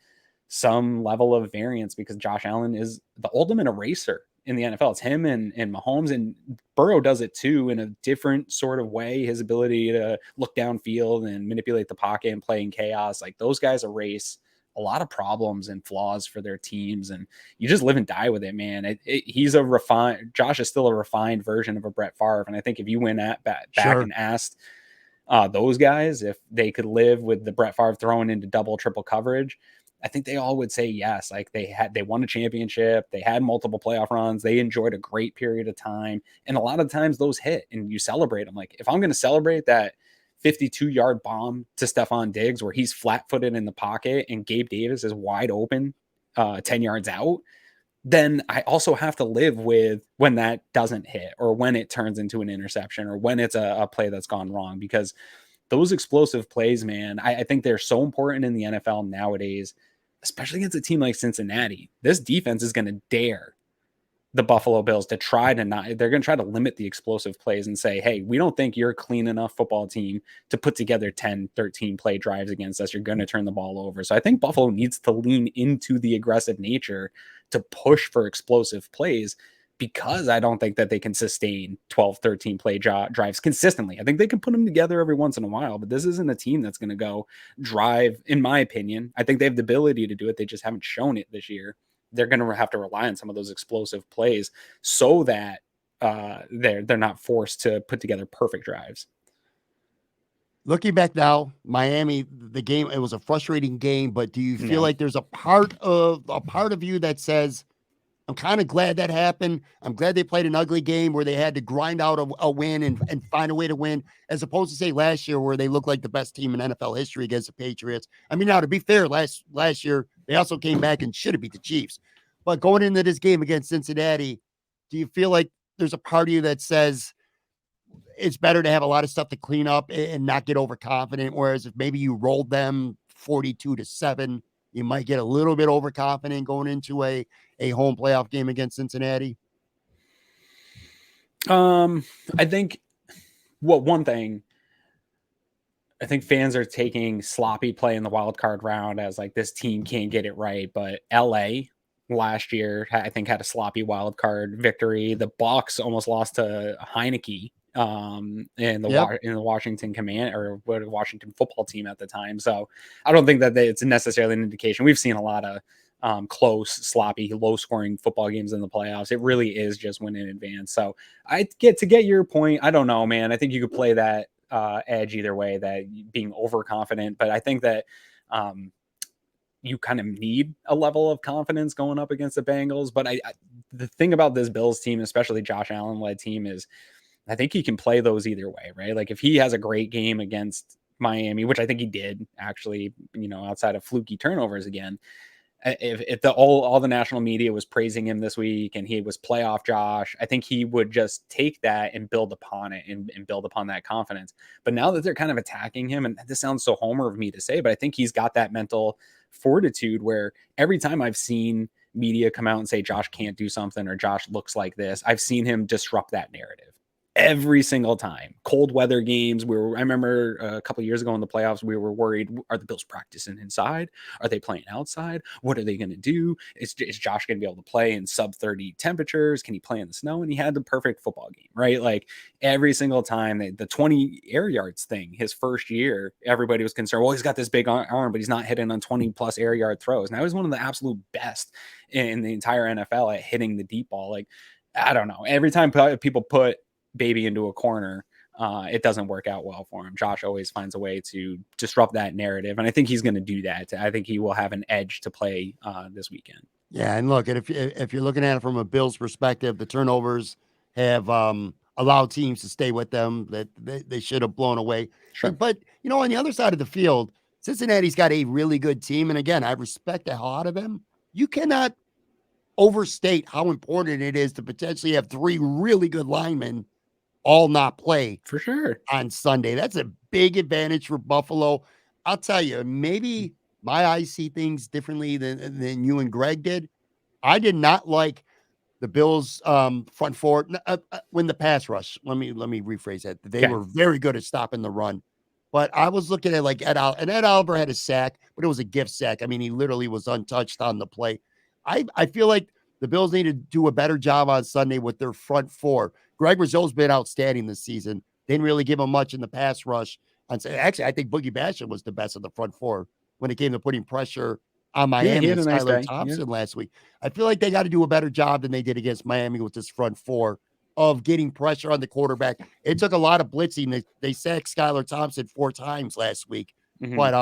some level of variance because Josh Allen is the ultimate eraser in the NFL. It's him and Mahomes, and Burrow does it too in a different sort of way. His ability to look downfield and manipulate the pocket and play in chaos, like those guys erase a lot of problems and flaws for their teams, and you just live and die with it, man. Josh is still a refined version of a Brett Favre, and I think if you went back and asked those guys if they could live with the Brett Favre throwing into double, triple coverage, I think they all would say yes. Like they won a championship, they had multiple playoff runs, they enjoyed a great period of time. And a lot of times those hit and you celebrate them. Like if I'm going to celebrate that 52-yard bomb to Stephon Diggs where he's flat-footed in the pocket and Gabe Davis is wide open 10 yards out, then I also have to live with when that doesn't hit or when it turns into an interception or when it's a play that's gone wrong, because those explosive plays, man, I think they're so important in the NFL nowadays, especially against a team like Cincinnati. This defense is going to dare the Buffalo Bills to try to they're going to try to limit the explosive plays and say, hey, we don't think you're a clean enough football team to put together 10, 13 play drives against us. You're going to turn the ball over. So I think Buffalo needs to lean into the aggressive nature to push for explosive plays, because I don't think that they can sustain 12, 13 play drives consistently. I think they can put them together every once in a while, but this isn't a team that's going to go drive, in my opinion. I think they have the ability to do it. They just haven't shown it this year. They're going to have to rely on some of those explosive plays so that they're not forced to put together perfect drives. Looking back now, Miami, the game, it was a frustrating game, but do you feel like there's a part of you that says, I'm kind of glad that happened. I'm glad they played an ugly game where they had to grind out a win and find a way to win, as opposed to say last year where they looked like the best team in NFL history against the Patriots. I mean, now to be fair, last year they also came back and should have beat the Chiefs. But going into this game against Cincinnati, do you feel like there's a part of you that says it's better to have a lot of stuff to clean up and not get overconfident? Whereas if maybe you rolled them 42-7, you might get a little bit overconfident going into a home playoff game against Cincinnati. I think one thing, I think fans are taking sloppy play in the wild card round as like this team can't get it right. But LA last year, I think, had a sloppy wild card victory. The Bucs almost lost to Heineke in the Washington Washington football team at the time. So I don't think that it's necessarily an indication. We've seen a lot of close, sloppy, low scoring football games in the playoffs. It really is just win in advance. So I get your point. I don't know, man. I think you could play that edge either way, that being overconfident, but I think that you kind of need a level of confidence going up against the Bengals. But the thing about this Bills team, especially Josh Allen led team, is I think he can play those either way, right? Like if he has a great game against Miami, which I think he did actually, outside of fluky turnovers again, if all the national media was praising him this week and he was playoff Josh, I think he would just take that and build upon it and build upon that confidence. But now that they're kind of attacking him, and this sounds so homer of me to say, but I think he's got that mental fortitude where every time I've seen media come out and say Josh can't do something or Josh looks like this, I've seen him disrupt that narrative every single time. Cold weather games. I remember a couple of years ago in the playoffs, we were worried, are the Bills practicing inside? Are they playing outside? What are they going to do? Is Josh going to be able to play in sub 30 temperatures? Can he play in the snow? And he had the perfect football game, right? Like every single time, the 20 air yards thing, his first year, everybody was concerned, well, he's got this big arm, but he's not hitting on 20 plus air yard throws. Now he's one of the absolute best in the entire NFL at hitting the deep ball. Like, I don't know. Every time people put baby into a corner, it doesn't work out well for him. Josh always finds a way to disrupt that narrative, and I think he's going to do that. I think he will have an edge to play this weekend. Yeah, and look, and if you're looking at it from a Bills perspective, the turnovers have allowed teams to stay with them that they should have blown away. Sure. But on the other side of the field, Cincinnati's got a really good team, and again, I respect the hell out of them. You cannot overstate how important it is to potentially have 3 really good linemen all not play For sure on Sunday. That's a big advantage for Buffalo. I'll tell you, maybe my eyes see things differently than you and Greg did. I did not like the Bills front four when the pass rush. Let me rephrase that. They were very good at stopping the run. But I was looking at like Ed Oliver had a sack, but it was a gift sack. I mean, he literally was untouched on the play. I feel like the Bills need to do a better job on Sunday with their front four. Greg Rousseau's been outstanding this season. Didn't really give him much in the pass rush. Actually, I think Boogie Basham was the best of the front four when it came to putting pressure on Miami and Skylar Thompson last week. I feel like they got to do a better job than they did against Miami with this front four of getting pressure on the quarterback. It took a lot of blitzing. They sacked Skylar Thompson 4 times last week. Mm-hmm. But,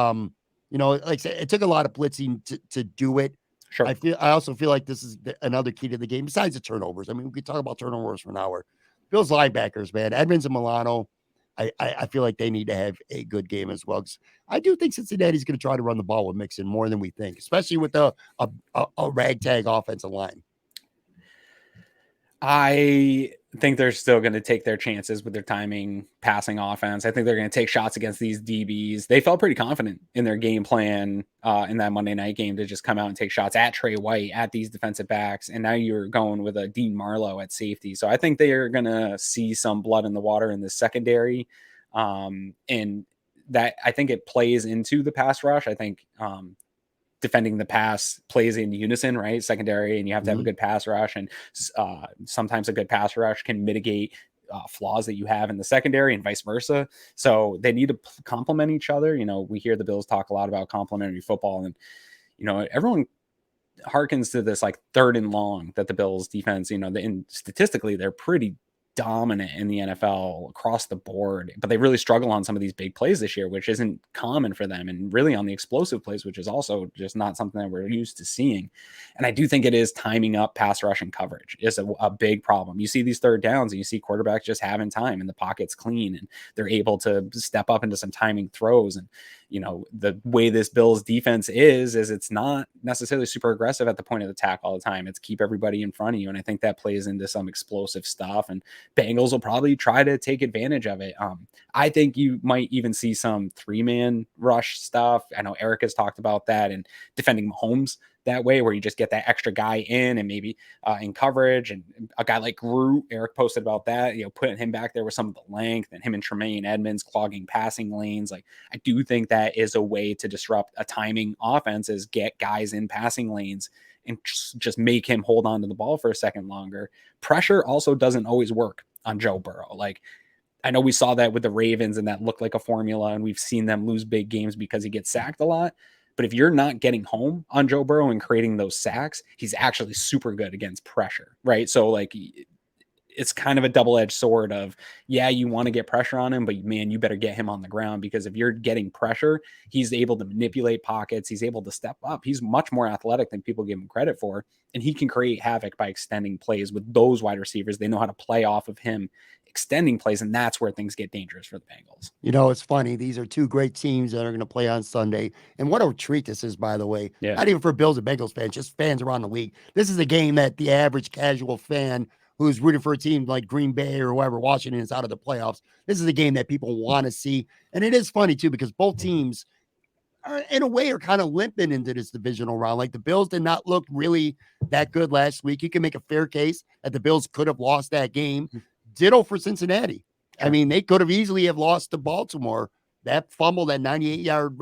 like I said, it took a lot of blitzing to do it. Sure. I also feel like this is another key to the game besides the turnovers. I mean, we could talk about turnovers for an hour. Bills linebackers, man, Edmonds and Milano, I feel like they need to have a good game as well. I do think Cincinnati's going to try to run the ball with Mixon more than we think, especially with a ragtag offensive line. I think they're still going to take their chances with their timing passing offense. I think they're going to take shots against these DBs. They felt pretty confident in their game plan in that Monday night game to just come out and take shots at Trey White, at these defensive backs. And now you're going with a Dean Marlowe at safety. So I think they are going to see some blood in the water in the secondary. And that, I think it plays into the pass rush. I think, defending the pass plays in unison, right? Secondary, and you have to have a good pass rush, and sometimes a good pass rush can mitigate flaws that you have in the secondary and vice versa. So they need to complement each other. We hear the Bills talk a lot about complementary football, and everyone harkens to this like 3rd and long that the Bills defense, statistically they're pretty dominant in the NFL across the board, but they really struggle on some of these big plays this year, which isn't common for them, and really on the explosive plays, which is also just not something that we're used to seeing. And I do think it is timing up pass rush and coverage is a big problem. You see these 3rd downs and you see quarterbacks just having time and the pocket's clean and they're able to step up into some timing throws. And the way this Bills defense is it's not necessarily super aggressive at the point of the tack all the time. It's keep everybody in front of you. And I think that plays into some explosive stuff, and Bengals will probably try to take advantage of it. I think you might even see some 3-man rush stuff. I know Eric has talked about that, and defending Mahomes that way, where you just get that extra guy in and maybe in coverage, and a guy like Groot, Eric posted about that, putting him back there with some of the length, and him and Tremaine Edmonds clogging passing lanes. Like, I do think that is a way to disrupt a timing offense, is get guys in passing lanes and just make him hold on to the ball for a second longer. Pressure also doesn't always work on Joe Burrow. Like, I know we saw that with the Ravens and that looked like a formula, and we've seen them lose big games because he gets sacked a lot. But if you're not getting home on Joe Burrow and creating those sacks, he's actually super good against pressure, right? So like, it's kind of a double-edged sword of, yeah, you want to get pressure on him, but man, you better get him on the ground, because if you're getting pressure, he's able to manipulate pockets. He's able to step up. He's much more athletic than people give him credit for. And he can create havoc by extending plays with those wide receivers. They know how to play off of him extending plays, and that's where things get dangerous for the Bengals. It's funny. These are 2 great teams that are going to play on Sunday. And what a treat this is, by the way. Yeah. Not even for Bills and Bengals fans, just fans around the league. This is a game that the average casual fan who's rooting for a team like Green Bay or whoever, Washington, is out of the playoffs. This is a game that people want to see. And it is funny, too, because both teams in a way are kind of limping into this divisional round. Like, the Bills did not look really that good last week. You can make a fair case that the Bills could have lost that game. Ditto for Cincinnati. I Sure. mean, they could have easily have lost to Baltimore. That fumble, that 98-yard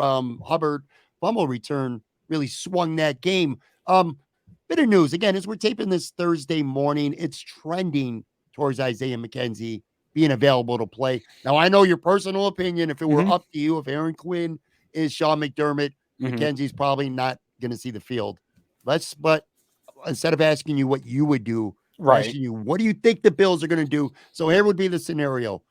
Hubbard fumble return really swung that game. Bit of news. Again, as we're taping this Thursday morning, it's trending towards Isaiah McKenzie being available to play. Now, I know your personal opinion. If it were up to you, if Aaron Quinn is Sean McDermott, McKenzie's probably not going to see the field. But instead of asking you what you would do, Right. asking you, what do you think the Bills are going to do? So here would be the scenario.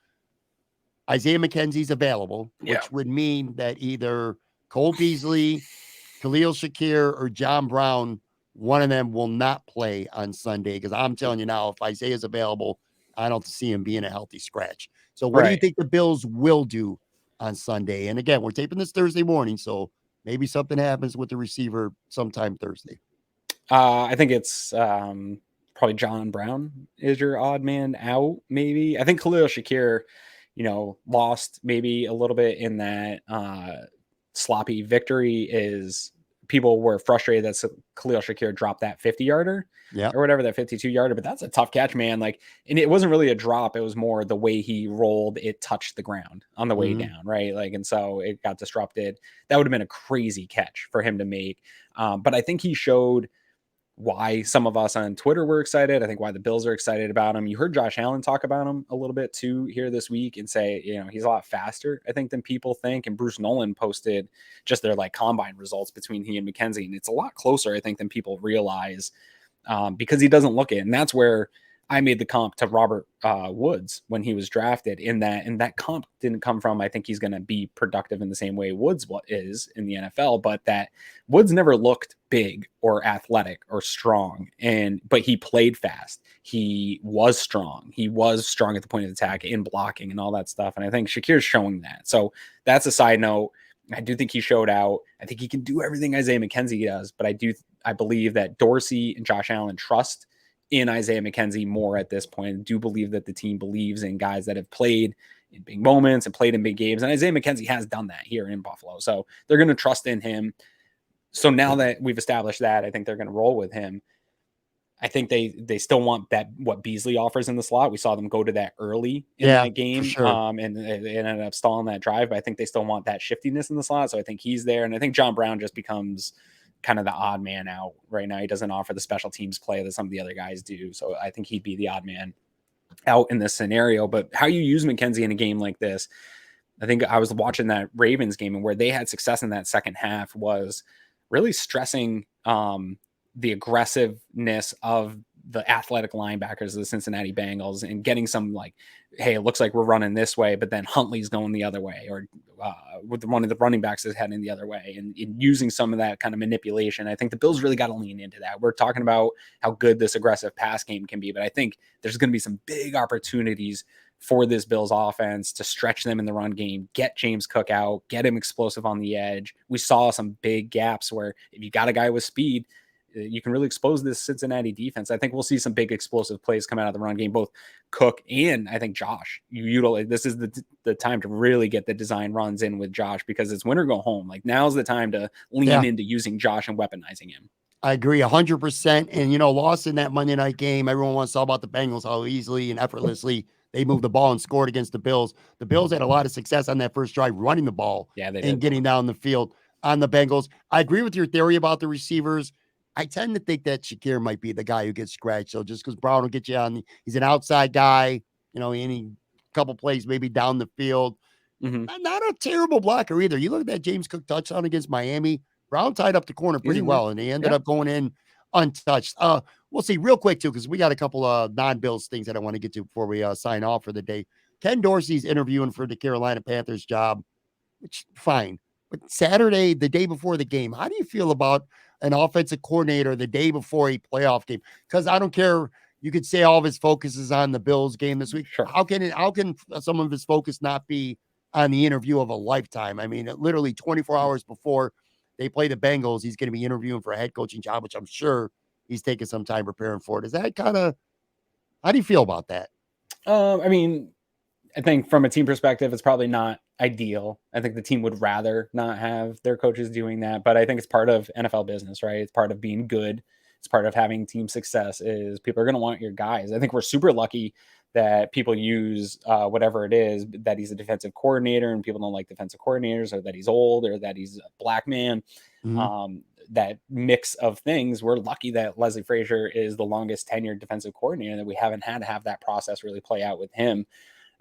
Isaiah McKenzie's available, which would mean that either Cole Beasley, Khalil Shakir, or John Brown, one of them will not play on Sunday. Because I'm telling you now, if Isaiah's available, I don't see him being a healthy scratch. So what do you think the Bills will do on Sunday? And again, we're taping this Thursday morning, so maybe something happens with the receiver sometime Thursday. I think it's probably John Brown is your odd man out, maybe. I think Khalil Shakir, lost maybe a little bit in that sloppy victory. Is people were frustrated that Khalil Shakir dropped that 50-yarder or whatever, that 52-yarder, but that's a tough catch, man. Like, and it wasn't really a drop. It was more the way he rolled. It touched the ground on the way down. Right. Like, and so it got disrupted. That would have been a crazy catch for him to make. But I think he showed why some of us on Twitter were excited. I think why the Bills are excited about him. You heard Josh Allen talk about him a little bit too here this week and say, he's a lot faster, I think, than people think. And Bruce Nolan posted just their combine results between he and McKenzie. And it's a lot closer, I think, than people realize because he doesn't look it. And that's where I made the comp to Robert Woods when he was drafted and that comp didn't come from, I think he's going to be productive in the same way Woods is in the NFL, but that Woods never looked big or athletic or strong. But he played fast. He was strong. He was strong at the point of attack in blocking and all that stuff. And I think Shakir's showing that. So that's a side note. I do think he showed out. I think he can do everything Isaiah McKenzie does, but I believe that Dorsey and Josh Allen trust in Isaiah McKenzie more at this point. I do believe that the team believes in guys that have played in big moments and played in big games. And Isaiah McKenzie has done that here in Buffalo. So they're going to trust in him. So now that we've established that, I think they're going to roll with him. I think they still want what Beasley offers in the slot. We saw them go to that early in that game. Sure. And they ended up stalling that drive, but I think they still want that shiftiness in the slot. So I think he's there. And I think John Brown just becomes kind of the odd man out right now. He doesn't offer the special teams play that some of the other guys do. So I think he'd be the odd man out in this scenario. But how you use McKenzie in a game like this, I think I was watching that Ravens game and where they had success in that second half was really stressing the aggressiveness of the athletic linebackers of the Cincinnati Bengals and getting some hey, it looks like we're running this way, but then Huntley's going the other way, or with one of the running backs is heading the other way, and using some of that kind of manipulation. I think the Bills really got to lean into that. We're talking about how good this aggressive pass game can be, but I think there's going to be some big opportunities for this Bills offense to stretch them in the run game, get James Cook out, get him explosive on the edge. We saw some big gaps where if you got a guy with speed, you can really expose this Cincinnati defense. I think we'll see some big explosive plays come out of the run game, both Cook and I think Josh. You utilize this is the time to really get the design runs in with Josh because it's win or go home. Now's the time to lean into using Josh and weaponizing him. I agree 100%. And, lost in that Monday night game, everyone wants to talk about the Bengals, how easily and effortlessly they moved the ball and scored against the Bills. The Bills had a lot of success on that first drive running the ball and getting down the field on the Bengals. I agree with your theory about the receivers. I tend to think that Shakir might be the guy who gets scratched. So just because Brown will get you on, he's an outside guy, any couple plays maybe down the field. Not a terrible blocker either. You look at that James Cook touchdown against Miami. Brown tied up the corner pretty well, and he ended up going in untouched. We'll see real quick, too, because we got a couple of non-Bills things that I want to get to before we sign off for the day. Ken Dorsey's interviewing for the Carolina Panthers job, which fine. But Saturday, the day before the game, how do you feel about an offensive coordinator the day before a playoff game? Because I don't care. You could say all of his focus is on the Bills game this week. Sure. How can some of his focus not be on the interview of a lifetime? I mean, literally 24 hours before they play the Bengals, he's going to be interviewing for a head coaching job, which I'm sure he's taking some time preparing for it. Is that how do you feel about that? I mean, I think from a team perspective, it's probably not ideal. I think the team would rather not have their coaches doing that, but I think it's part of NFL business, right? It's part of being good. It's part of having team success is people are going to want your guys. I think we're super lucky that people use whatever it is, that he's a defensive coordinator and people don't like defensive coordinators, or that he's old, or that he's a black man. That mix of things. We're lucky that Leslie Frazier is the longest tenured defensive coordinator, that we haven't had to have that process really play out with him.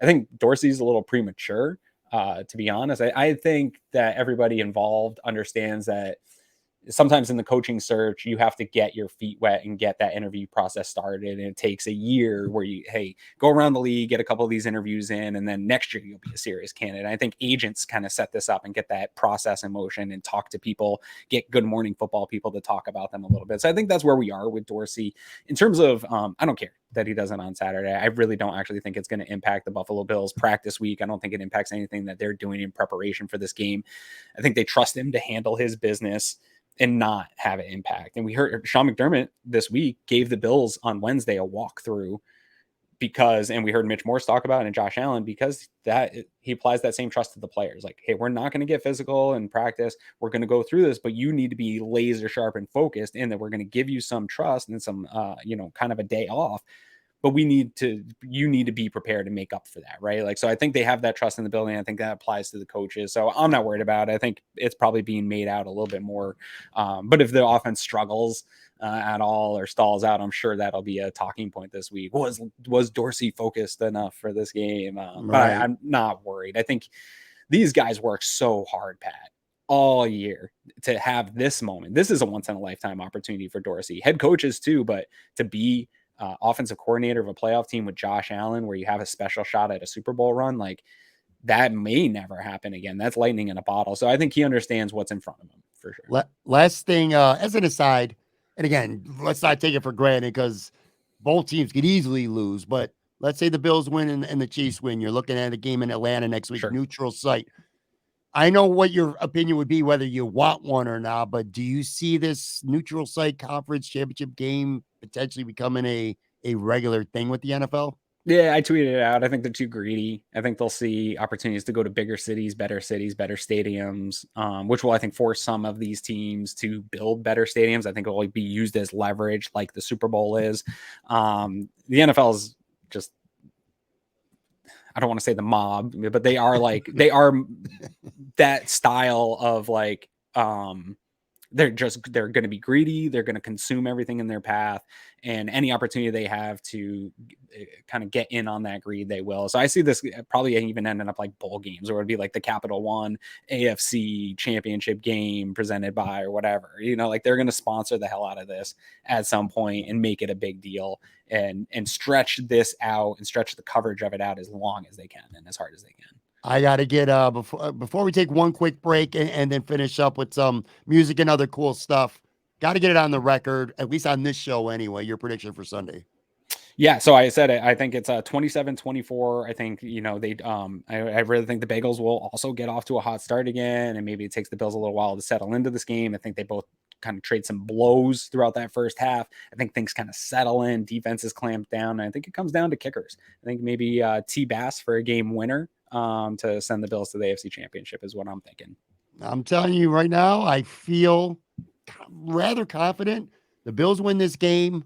I think Dorsey's a little premature, to be honest. I think that everybody involved understands that sometimes in the coaching search, you have to get your feet wet and get that interview process started. And it takes a year where you, hey, go around the league, get a couple of these interviews in, and then next year you'll be a serious candidate. I think agents kind of set this up and get that process in motion and talk to people, get Good Morning Football people to talk about them a little bit. So I think that's where we are with Dorsey in terms of, I don't care that he does it on Saturday. I really don't actually think it's going to impact the Buffalo Bills practice week. I don't think it impacts anything that they're doing in preparation for this game. I think they trust him to handle his business and not have an impact. And we heard Sean McDermott this week gave the Bills on Wednesday a walkthrough because, and we heard Mitch Morse talk about it and Josh Allen, because that he applies that same trust to the players. Like, hey, we're not going to get physical in practice. We're going to go through this, but you need to be laser sharp and focused, and that we're going to give you some trust and some, kind of a day off. But you need to be prepared to make up for that, right? Like, so I think they have that trust in the building. I think that applies to the coaches. So I'm not worried about it. I think it's probably being made out a little bit more. But if the offense struggles at all or stalls out, I'm sure that'll be a talking point this week. Was Dorsey focused enough for this game? But I'm not worried. I think these guys work so hard, Pat, all year to have this moment. This is a once in a lifetime opportunity for Dorsey. Head coaches too, but to be offensive coordinator of a playoff team with Josh Allen, where you have a special shot at a Super Bowl run, like that may never happen again. That's lightning in a bottle. So I think he understands what's in front of him for sure. Last thing, as an aside, and again, let's not take it for granted because both teams could easily lose, but let's say the Bills win and the Chiefs win. You're looking at a game in Atlanta next week, Sure. Neutral site. I know what your opinion would be, whether you want one or not, but do you see this neutral site conference championship game potentially becoming a regular thing with the NFL? Yeah, I tweeted it out. I think they're too greedy. I think they'll see opportunities to go to bigger cities, better stadiums, which will, I think, force some of these teams to build better stadiums. I think it will be used as leverage like the Super Bowl is. The NFL is just, I don't want to say the mob, but they are that style of like, they're going to be greedy. They're going to consume everything in their path, and any opportunity they have to kind of get in on that greed, they will. So I see this probably even ending up like bowl games, or it'd be like the Capital One AFC championship game presented by, or whatever, like they're going to sponsor the hell out of this at some point and make it a big deal and stretch this out and stretch the coverage of it out as long as they can and as hard as they can. I got to get before we take one quick break and then finish up with some music and other cool stuff. Got to get it on the record, at least on this show anyway. Your prediction for Sunday? Yeah, so I said it. I think it's 27-24. I think, I really think the Bengals will also get off to a hot start again, and maybe it takes the Bills a little while to settle into this game. I think they both kind of trade some blows throughout that first half. I think things kind of settle in. Defense is clamped down. And I think it comes down to kickers. I think maybe T. Bass for a game winner to send the Bills to the AFC Championship is what I'm thinking. I'm telling you right now, I feel rather confident the Bills win this game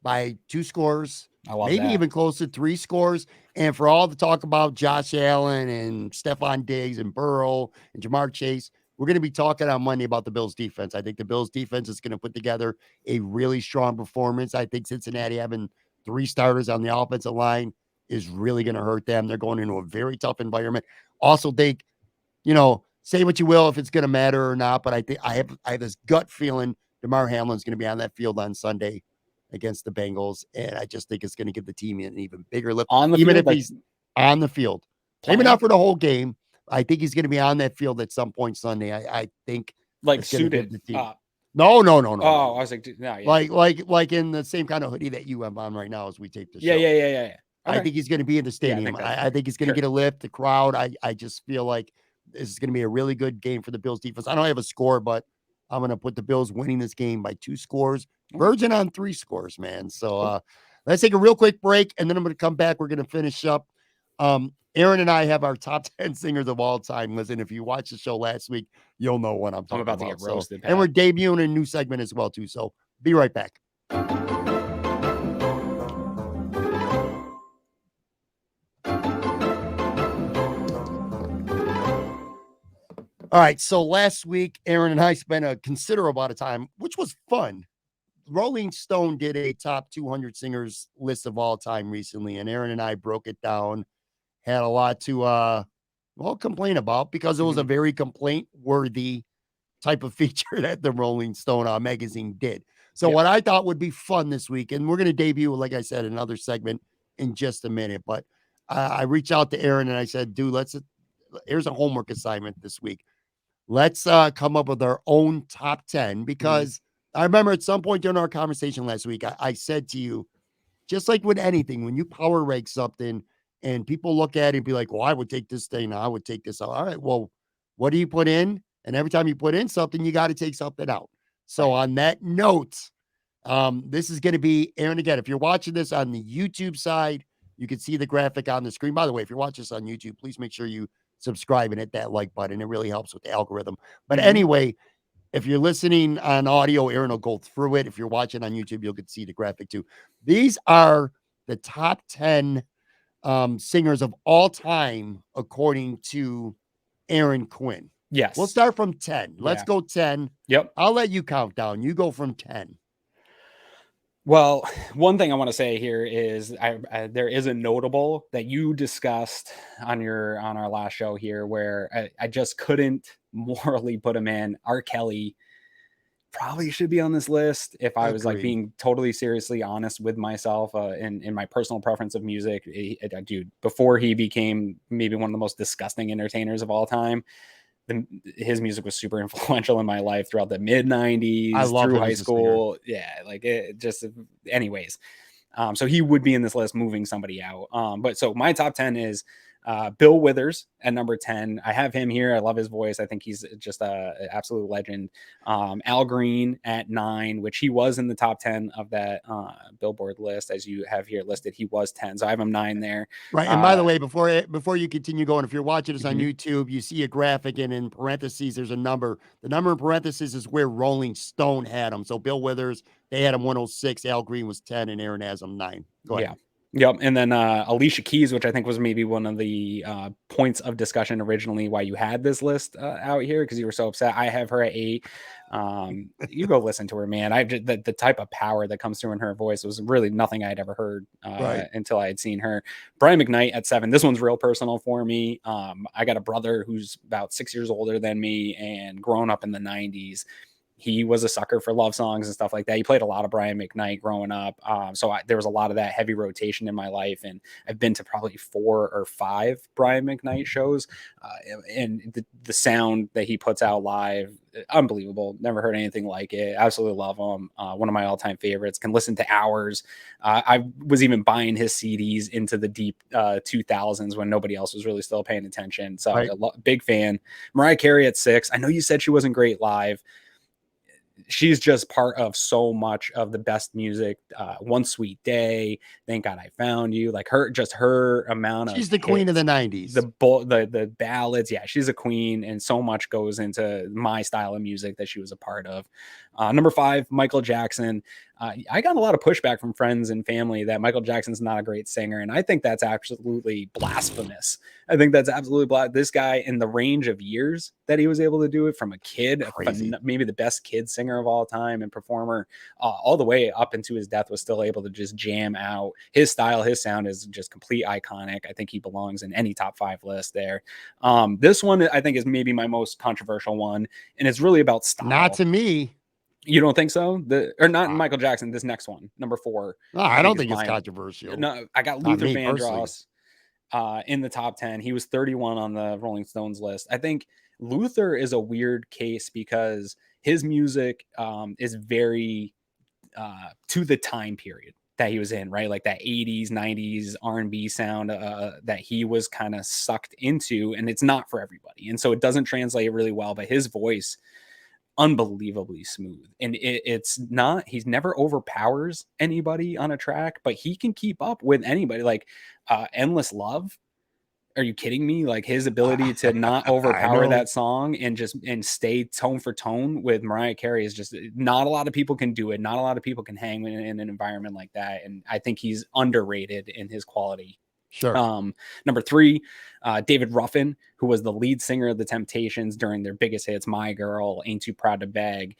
by 2 scores, maybe even close to 3 scores. And for all the talk about Josh Allen and Stephon Diggs and Burrow and Jamar Chase, we're going to be talking on Monday about the Bills defense. I think the Bills defense is going to put together a really strong performance. I think Cincinnati having 3 starters on the offensive line is really going to hurt them. They're going into a very tough environment. Also think, say what you will if it's going to matter or not, but I think I have this gut feeling DeMar Hamlin's going to be on that field on Sunday against the Bengals, and I just think it's going to give the team an even bigger lift on the even field, if he's on the field. Maybe not for the whole game. I think he's going to be on that field at some point Sunday. I think like suited. No. Oh, I was like, no, yeah. Like in the same kind of hoodie that you have on right now as we tape the show. Yeah. Okay. I think he's going to be in the stadium. I think he's going to get a lift. The crowd. I just feel like this is going to be a really good game for the Bills defense. I don't have a score, but I'm going to put the Bills winning this game by 2 scores. Virgin on 3 scores, man. So let's take a real quick break, and then I'm going to come back. We're going to finish up. Aaron and I have our top 10 singers of all time. Listen, if you watched the show last week, you'll know what I'm talking about. I'm about to get roasted. And we're debuting a new segment as well, too. So be right back. All right. So last week, Aaron and I spent a considerable amount of time, which was fun. Rolling Stone did a top 200 singers list of all time recently, and Aaron and I broke it down. Had a lot to complain about because it was a Mhm. very complaint worthy type of feature that the Rolling Stone magazine did. So Yep. what I thought would be fun this week, and we're going to debut, like I said, another segment in just a minute. But I reached out to Aaron and I said, "Dude, here's a homework assignment this week. Let's come up with our own top 10 Mhm. because I remember at some point during our conversation last week, I said to you, just like with anything, when you power rank something and people look at it and be like, well, I would take this thing. I would take this out. All right. Well, what do you put in? And every time you put in something, you got to take something out. So Right. on that note, this is going to be Aaron again. If you're watching this on the YouTube side, you can see the graphic on the screen. By the way, if you're watching this on YouTube, please make sure you subscribe and hit that like button. It really helps with the algorithm. But Mhm. anyway, if you're listening on audio, Aaron will go through it. If you're watching on YouTube, you'll get to see the graphic too. These are the top 10 singers of all time, according to Aaron Quinn. We'll Yes. start from 10. Let's Yeah. go 10. Yep. I'll let you count down. You go from 10. Well, one thing I want to say here is there is a notable that you discussed on our last show here where I just couldn't morally put him in. R. Kelly probably should be on this list if I was like Agreed. being totally seriously honest with myself in my personal preference of music. Dude, before he became maybe one of the most disgusting entertainers of all time, his music was super influential in my life throughout the mid I 90s love through him high as a singer. school. Yeah, like it just, anyways. So he would be in this list, moving somebody out. But so my top 10 is Bill Withers at number 10. I have him here. I love his voice. I think he's just an absolute legend. Al Green at 9, which he was in the top 10 of that Billboard list, as you have here listed. He was 10. So I have him 9 there. Right. And by the Uh, way, before you continue going, if you're watching this on mhm. YouTube, you see a graphic and in parentheses, there's a number. The number in parentheses is where Rolling Stone had him. So Bill Withers, they had him 106. Al Green was 10, and Aaron has him 9. Go ahead. Yeah. Yep. And then Alicia Keys, which I think was maybe one of the points of discussion originally why you had this list out here because you were so upset. I have her at 8. You go listen to her, man. I just the type of power that comes through in her voice was really nothing I'd ever heard Right. until I had seen her. Brian McKnight at 7. This one's real personal for me. I got a brother who's about 6 years older than me and grown up in the 90s. He was a sucker for love songs and stuff like that. He played a lot of Brian McKnight growing up. There was a lot of that heavy rotation in my life. And I've been to probably 4 or 5 Brian McKnight shows. And the sound that he puts out live, unbelievable. Never heard anything like it. Absolutely love him. One of my all-time favorites. Can listen to hours. I was even buying his CDs into the deep 2000s when nobody else was really still paying attention. So Right. big fan. Mariah Carey at 6. I know you said she wasn't great live. She's just part of so much of the best music. One Sweet Day, Thank God I Found You, like her amount of She's the queen of the hits, 90s. the ballads. Yeah, she's a queen, and so much goes into my style of music that she was a part of. Number 5, Michael Jackson. I got a lot of pushback from friends and family that Michael Jackson's not a great singer, and I think that's absolutely blasphemous. I think that's absolutely this guy in the range of years that he was able to do it, from a kid, Crazy. maybe the best kid singer of all time and performer, all the way up into his death, was still able to just jam out. His style, his sound is just complete iconic. I think he belongs in any top 5 list there. This one I think is maybe my most controversial one, and it's really about Not style. to me. You don't think so? Or not Uh, Michael Jackson. This next one, number 4, no, I I think don't is think it's mine. controversial. No, I got Not Luther me personally. Vandross in the top 10. He was 31 on the Rolling Stones list. I think Luther is a weird case because his music is very to the time period that he was in, right? Like that 80s, 90s R&B sound that he was kind of sucked into, and it's not for everybody. And so it doesn't translate really well, but his voice, unbelievably smooth. And it's not, he's never overpowers anybody on a track, but he can keep up with anybody. Like Endless Love, are you kidding me? Like his ability to not I overpower know. that song and stay tone for tone with Mariah Carey is just, not a lot of people can do it. Not a lot of people can hang in an environment like that. And I think he's underrated in his quality. Sure. Number 3, David Ruffin, who was the lead singer of the Temptations during their biggest hits, My Girl, Ain't Too Proud to Beg.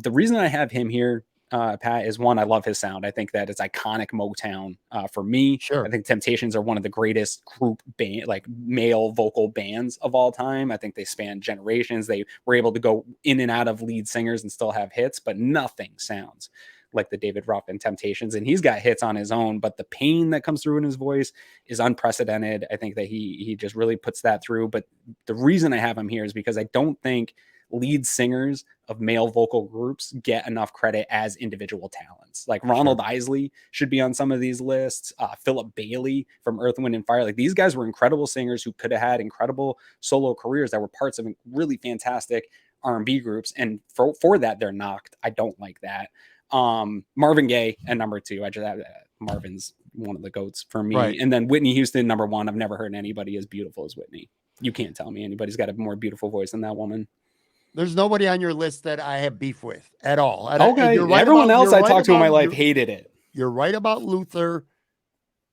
The reason I have him here, Pat, is one, I love his sound. I think that it's iconic Motown for me. Sure. I think Temptations are one of the greatest group band, like male vocal bands of all time. I think they span generations. They were able to go in and out of lead singers and still have hits, but nothing sounds like the David Ruffin Temptations. And he's got hits on his own, but the pain that comes through in his voice is unprecedented. I think that he just really puts that through. But the reason I have him here is because I don't think lead singers of male vocal groups get enough credit as individual talents. Like Ronald Isley should be on some of these lists. Philip Bailey from Earth, Wind and Fire. Like these guys were incredible singers who could have had incredible solo careers that were parts of really fantastic R&B groups. And for that, they're knocked. I don't like that. Marvin Gaye at number 2. I just have Marvin's one of the goats for me. Right. And then Whitney Houston, number 1. I've never heard anybody as beautiful as Whitney. You can't tell me anybody's got a more beautiful voice than that woman. There's nobody on your list that I have beef with at all. Okay. Everyone else I talked to in my life hated it. You're right about Luther.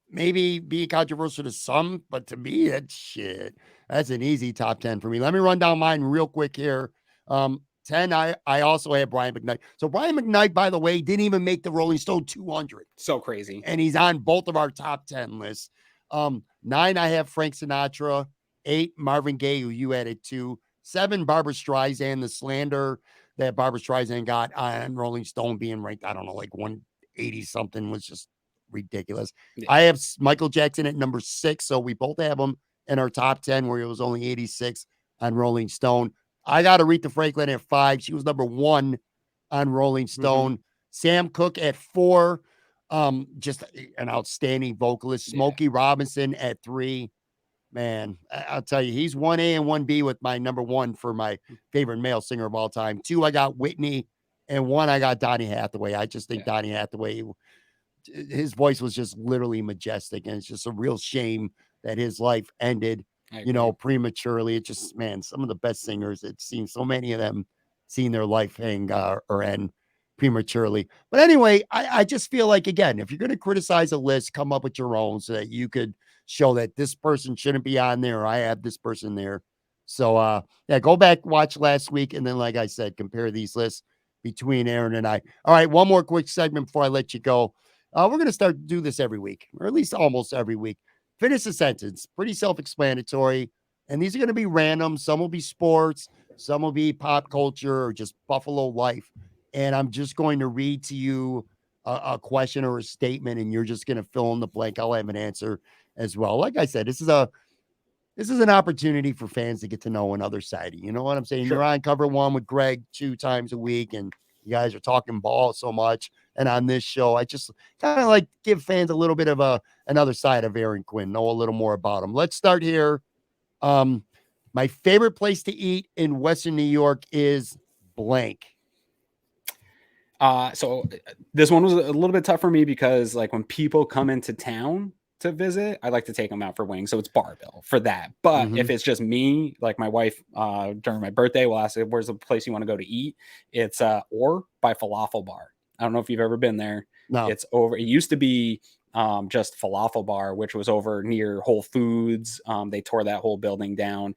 Maybe being controversial to some, but to me, that's an easy top 10 for me. Let me run down mine real quick here. 10, I also have Brian McKnight. So Brian McKnight, by the way, didn't even make the Rolling Stone 200. So crazy. And he's on both of our top 10 lists. 9, I have Frank Sinatra. 8, Marvin Gaye, who you added 2. 7, Barbra Streisand, the slander that Barbra Streisand got on Rolling Stone being ranked, I don't know, like 180 something was just ridiculous. Yeah. I have Michael Jackson at number 6. So we both have him in our top 10 where it was only 86 on Rolling Stone. I got Aretha Franklin at 5. She was number 1 on Rolling Stone. Sam Cooke at 4. Just an outstanding vocalist. Smokey Robinson at 3. Man, I'll tell you, he's 1A and 1B with my number 1 for my favorite male singer of all time. 2, I got Whitney, and 1, I got Donny Hathaway. I just think Donny Hathaway, his voice was just literally majestic, and it's just a real shame that his life ended, prematurely. It just, man, some of the best singers, it seems so many of them seeing their life hang or end prematurely. But anyway, I just feel like, again, if you're going to criticize a list, come up with your own so that you could show that this person shouldn't be on there, or I have this person there. So go back, watch last week, and then, like I said, compare these lists between Aaron and I. All right, one more quick segment before I let you go. We're going to start to do this every week, or at least almost every week. Finish a sentence. Pretty self-explanatory. And these are going to be random. Some will be sports. Some will be pop culture or just Buffalo life. And I'm just going to read to you a question or a statement, and you're just going to fill in the blank. I'll have an answer as well. Like I said, this is an opportunity for fans to get to know another side. You know what I'm saying? Sure. You're on Cover One with Greg 2 times a week, and you guys are talking ball so much. And on this show, I just kind of like give fans a little bit of another side of Aaron Quinn, know a little more about him. Let's start here. My favorite place to eat in Western New York is blank. So this one was a little bit tough for me because, like, when people come into town to visit, I like to take them out for wings. So it's Barbell for that. But if it's just me, like my wife, during my birthday, will ask, where's the place you want to go to eat? It's Or by Falafel Bar. I don't know if you've ever been there. No. It used to be just Falafel Bar, which was over near Whole Foods. They tore that whole building down.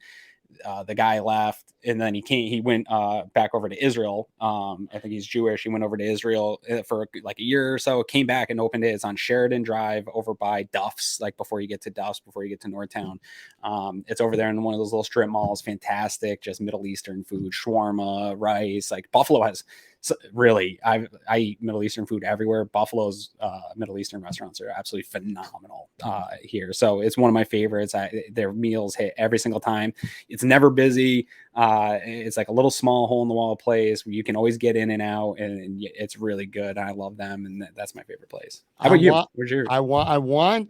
The guy left, and then he went back over to Israel. I think he's Jewish. He went over to Israel for like a year or so, came back and opened it. It's on Sheridan Drive over by Duff's, like before you get to Duff's, before you get to Northtown. It's over there in one of those little strip malls. Fantastic, just Middle Eastern food, shawarma, rice. Like Buffalo has really, I eat Middle Eastern food everywhere. Buffalo's Middle Eastern restaurants are absolutely phenomenal here. So it's one of my favorites. Their meals hit every single time. It's never busy. It's like a little small hole in the wall place where you can always get in and out, and it's really good. I love them, and that's my favorite place. How about you? Where's yours? I want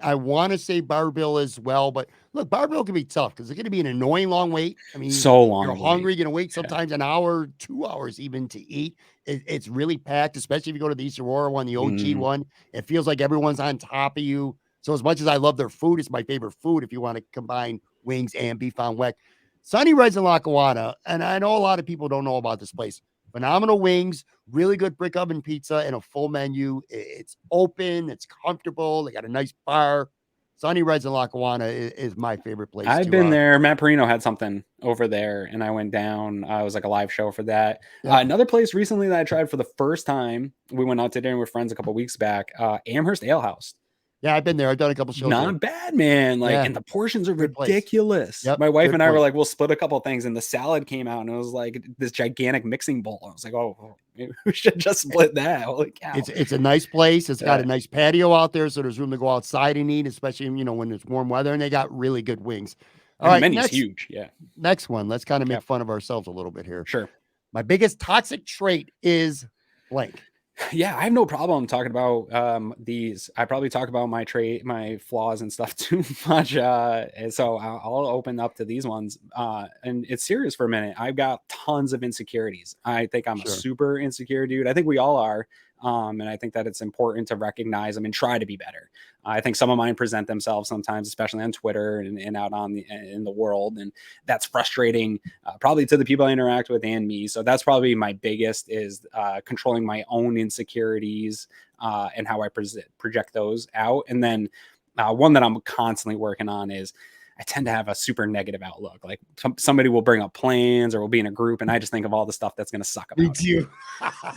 to say Barbell as well, but look, Barbell can be tough because it's going to be an annoying long wait. I mean, so long. You're hungry, you're going to wait sometimes an hour, 2 hours even to eat. It's really packed, especially if you go to the East Aurora one, the OG one. It feels like everyone's on top of you. So as much as I love their food, it's my favorite food if you want to combine wings and beef on weck. Sunny Reds in Lackawanna, and I know a lot of people don't know about this place. Phenomenal wings, really good brick oven pizza, and a full menu. It's open, it's comfortable. They got a nice bar. Sunny Reds in Lackawanna is my favorite place. I've been there. Matt Perino had something over there, and I went down. It was like a live show for that. Yeah. Another place recently that I tried for the first time, we went out to dinner with friends a couple weeks back, Amherst Ale House. Yeah, I've been there. I've done a couple shows. Not bad, man. Like, and the portions are ridiculous. Yep, my wife and I were like, we'll split a couple things, and the salad came out, and it was like this gigantic mixing bowl. I was like, oh, maybe we should just split that. Holy cow. It's a nice place. It's got a nice patio out there, so there's room to go outside and eat, especially when it's warm weather, and they got really good wings. All right, menu's huge. Yeah. Next one. Let's kind of make fun of ourselves a little bit here. Sure. My biggest toxic trait is blank. Yeah, I have no problem talking about these. I probably talk about my flaws and stuff too much. And so I'll open up to these ones. And it's serious for a minute. I've got tons of insecurities. I think I'm a super insecure dude. I think we all are. And I think that it's important to recognize them and try to be better. I think some of mine present themselves sometimes, especially on Twitter and out in the world. And that's frustrating, probably to the people I interact with and me. So that's probably my biggest is controlling my own insecurities and how I project those out. And then one that I'm constantly working on is I tend to have a super negative outlook. Like somebody will bring up plans or we'll be in a group and I just think of all the stuff that's going to suck about me too.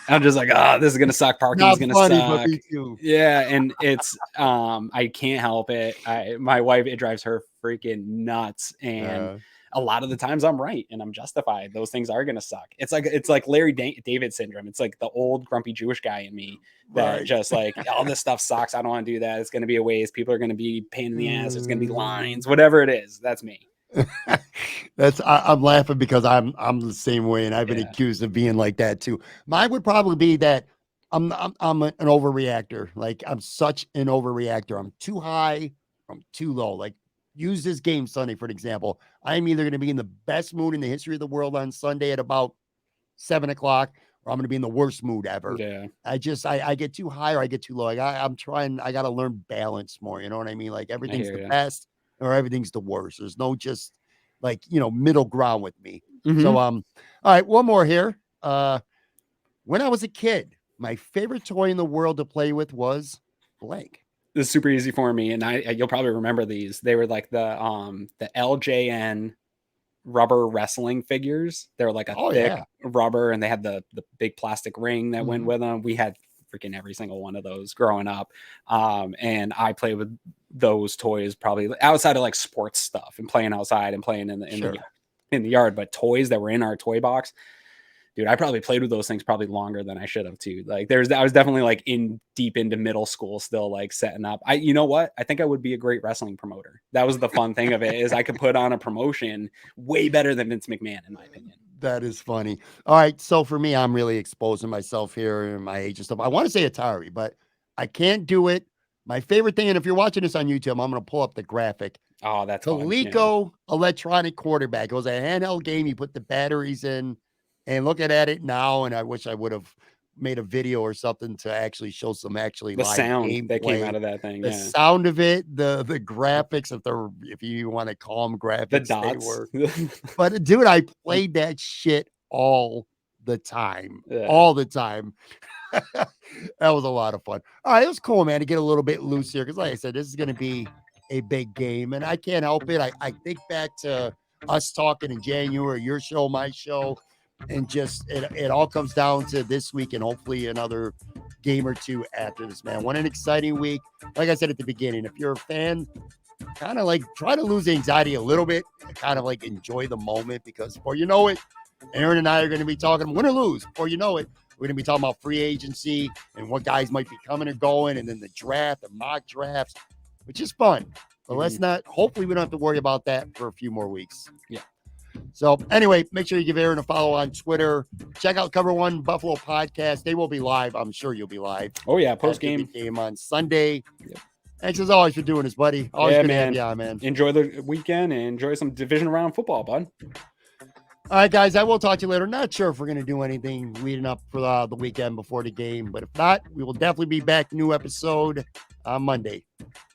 I'm just like, this is going to suck. Parking's going to suck. But me too. Yeah. And it's, I can't help it. My wife, it drives her freaking nuts. And a lot of the times I'm right and I'm justified. Those things are going to suck. It's like Larry David syndrome. It's like the old grumpy Jewish guy in me that just like, all this stuff sucks. I don't want to do that. It's going to be a waste. People are going to be pain in the ass. It's going to be lines, whatever it is. That's me. I'm laughing because I'm the same way. And I've been accused of being like that too. Mine would probably be that I'm an overreactor. Like I'm such an overreactor. I'm too high. I'm too low. Like, use this game Sunday, for an example. I'm either going to be in the best mood in the history of the world on Sunday at about 7 o'clock, or I'm going to be in the worst mood ever. Yeah. I get too high or I get too low. I got to learn balance more. You know what I mean? Like everything's the best or everything's the worst. There's no just like, middle ground with me. Mm-hmm. So, all right, one more here. When I was a kid, my favorite toy in the world to play with was blank. This is super easy for me, and you'll probably remember these. They were like the LJN rubber wrestling figures. They were like a thick rubber, and they had the big plastic ring that went with them. We had freaking every single one of those growing up, and I played with those toys probably outside of like sports stuff and playing outside and playing in the yard. But toys that were in our toy box. Dude, I probably played with those things probably longer than I should have too. Like I was definitely like deep into middle school still like setting up. You know what? I think I would be a great wrestling promoter. That was the fun thing of it is I could put on a promotion way better than Vince McMahon in my opinion. That is funny. All right. So for me, I'm really exposing myself here and my age and stuff. I want to say Atari, but I can't do it. My favorite thing, and if you're watching this on YouTube, I'm going to pull up the graphic. Oh, that's Coleco electronic quarterback. It was a handheld game. You put the batteries in. And looking at it now, and I wish I would have made a video or something to actually show some live sound gameplay. That came out of that thing. The sound of it, the graphics, if you want to call them graphics, the dots. They were. But dude, I played that shit all the time. All the time. That was a lot of fun. All right, it was cool, man, to get a little bit loose here. Because like I said, this is going to be a big game. And I can't help it. I think back to us talking in January, your show, my show. And just it all comes down to this week and hopefully another game or two after this, man. What an exciting week. Like I said at the beginning, if you're a fan, kind of like try to lose the anxiety a little bit and kind of like enjoy the moment because before you know it, Aaron and I are going to be talking win or lose. Before you know it, we're going to be talking about free agency and what guys might be coming or going and then the draft, the mock drafts, which is fun. But let's not, hopefully we don't have to worry about that for a few more weeks. Yeah. So anyway, make sure you give Aaron a follow on Twitter. Check out Cover One Buffalo podcast. They will be live. I'm sure you'll be live. Oh yeah, post game on Sunday. Yep. Thanks as always for doing this, buddy. Always good to have you on, man. Enjoy the weekend and enjoy some division round football, bud. All right, guys. I will talk to you later. Not sure if we're going to do anything leading up for the weekend before the game, but if not, we will definitely be back. New episode on Monday.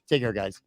Take care, guys.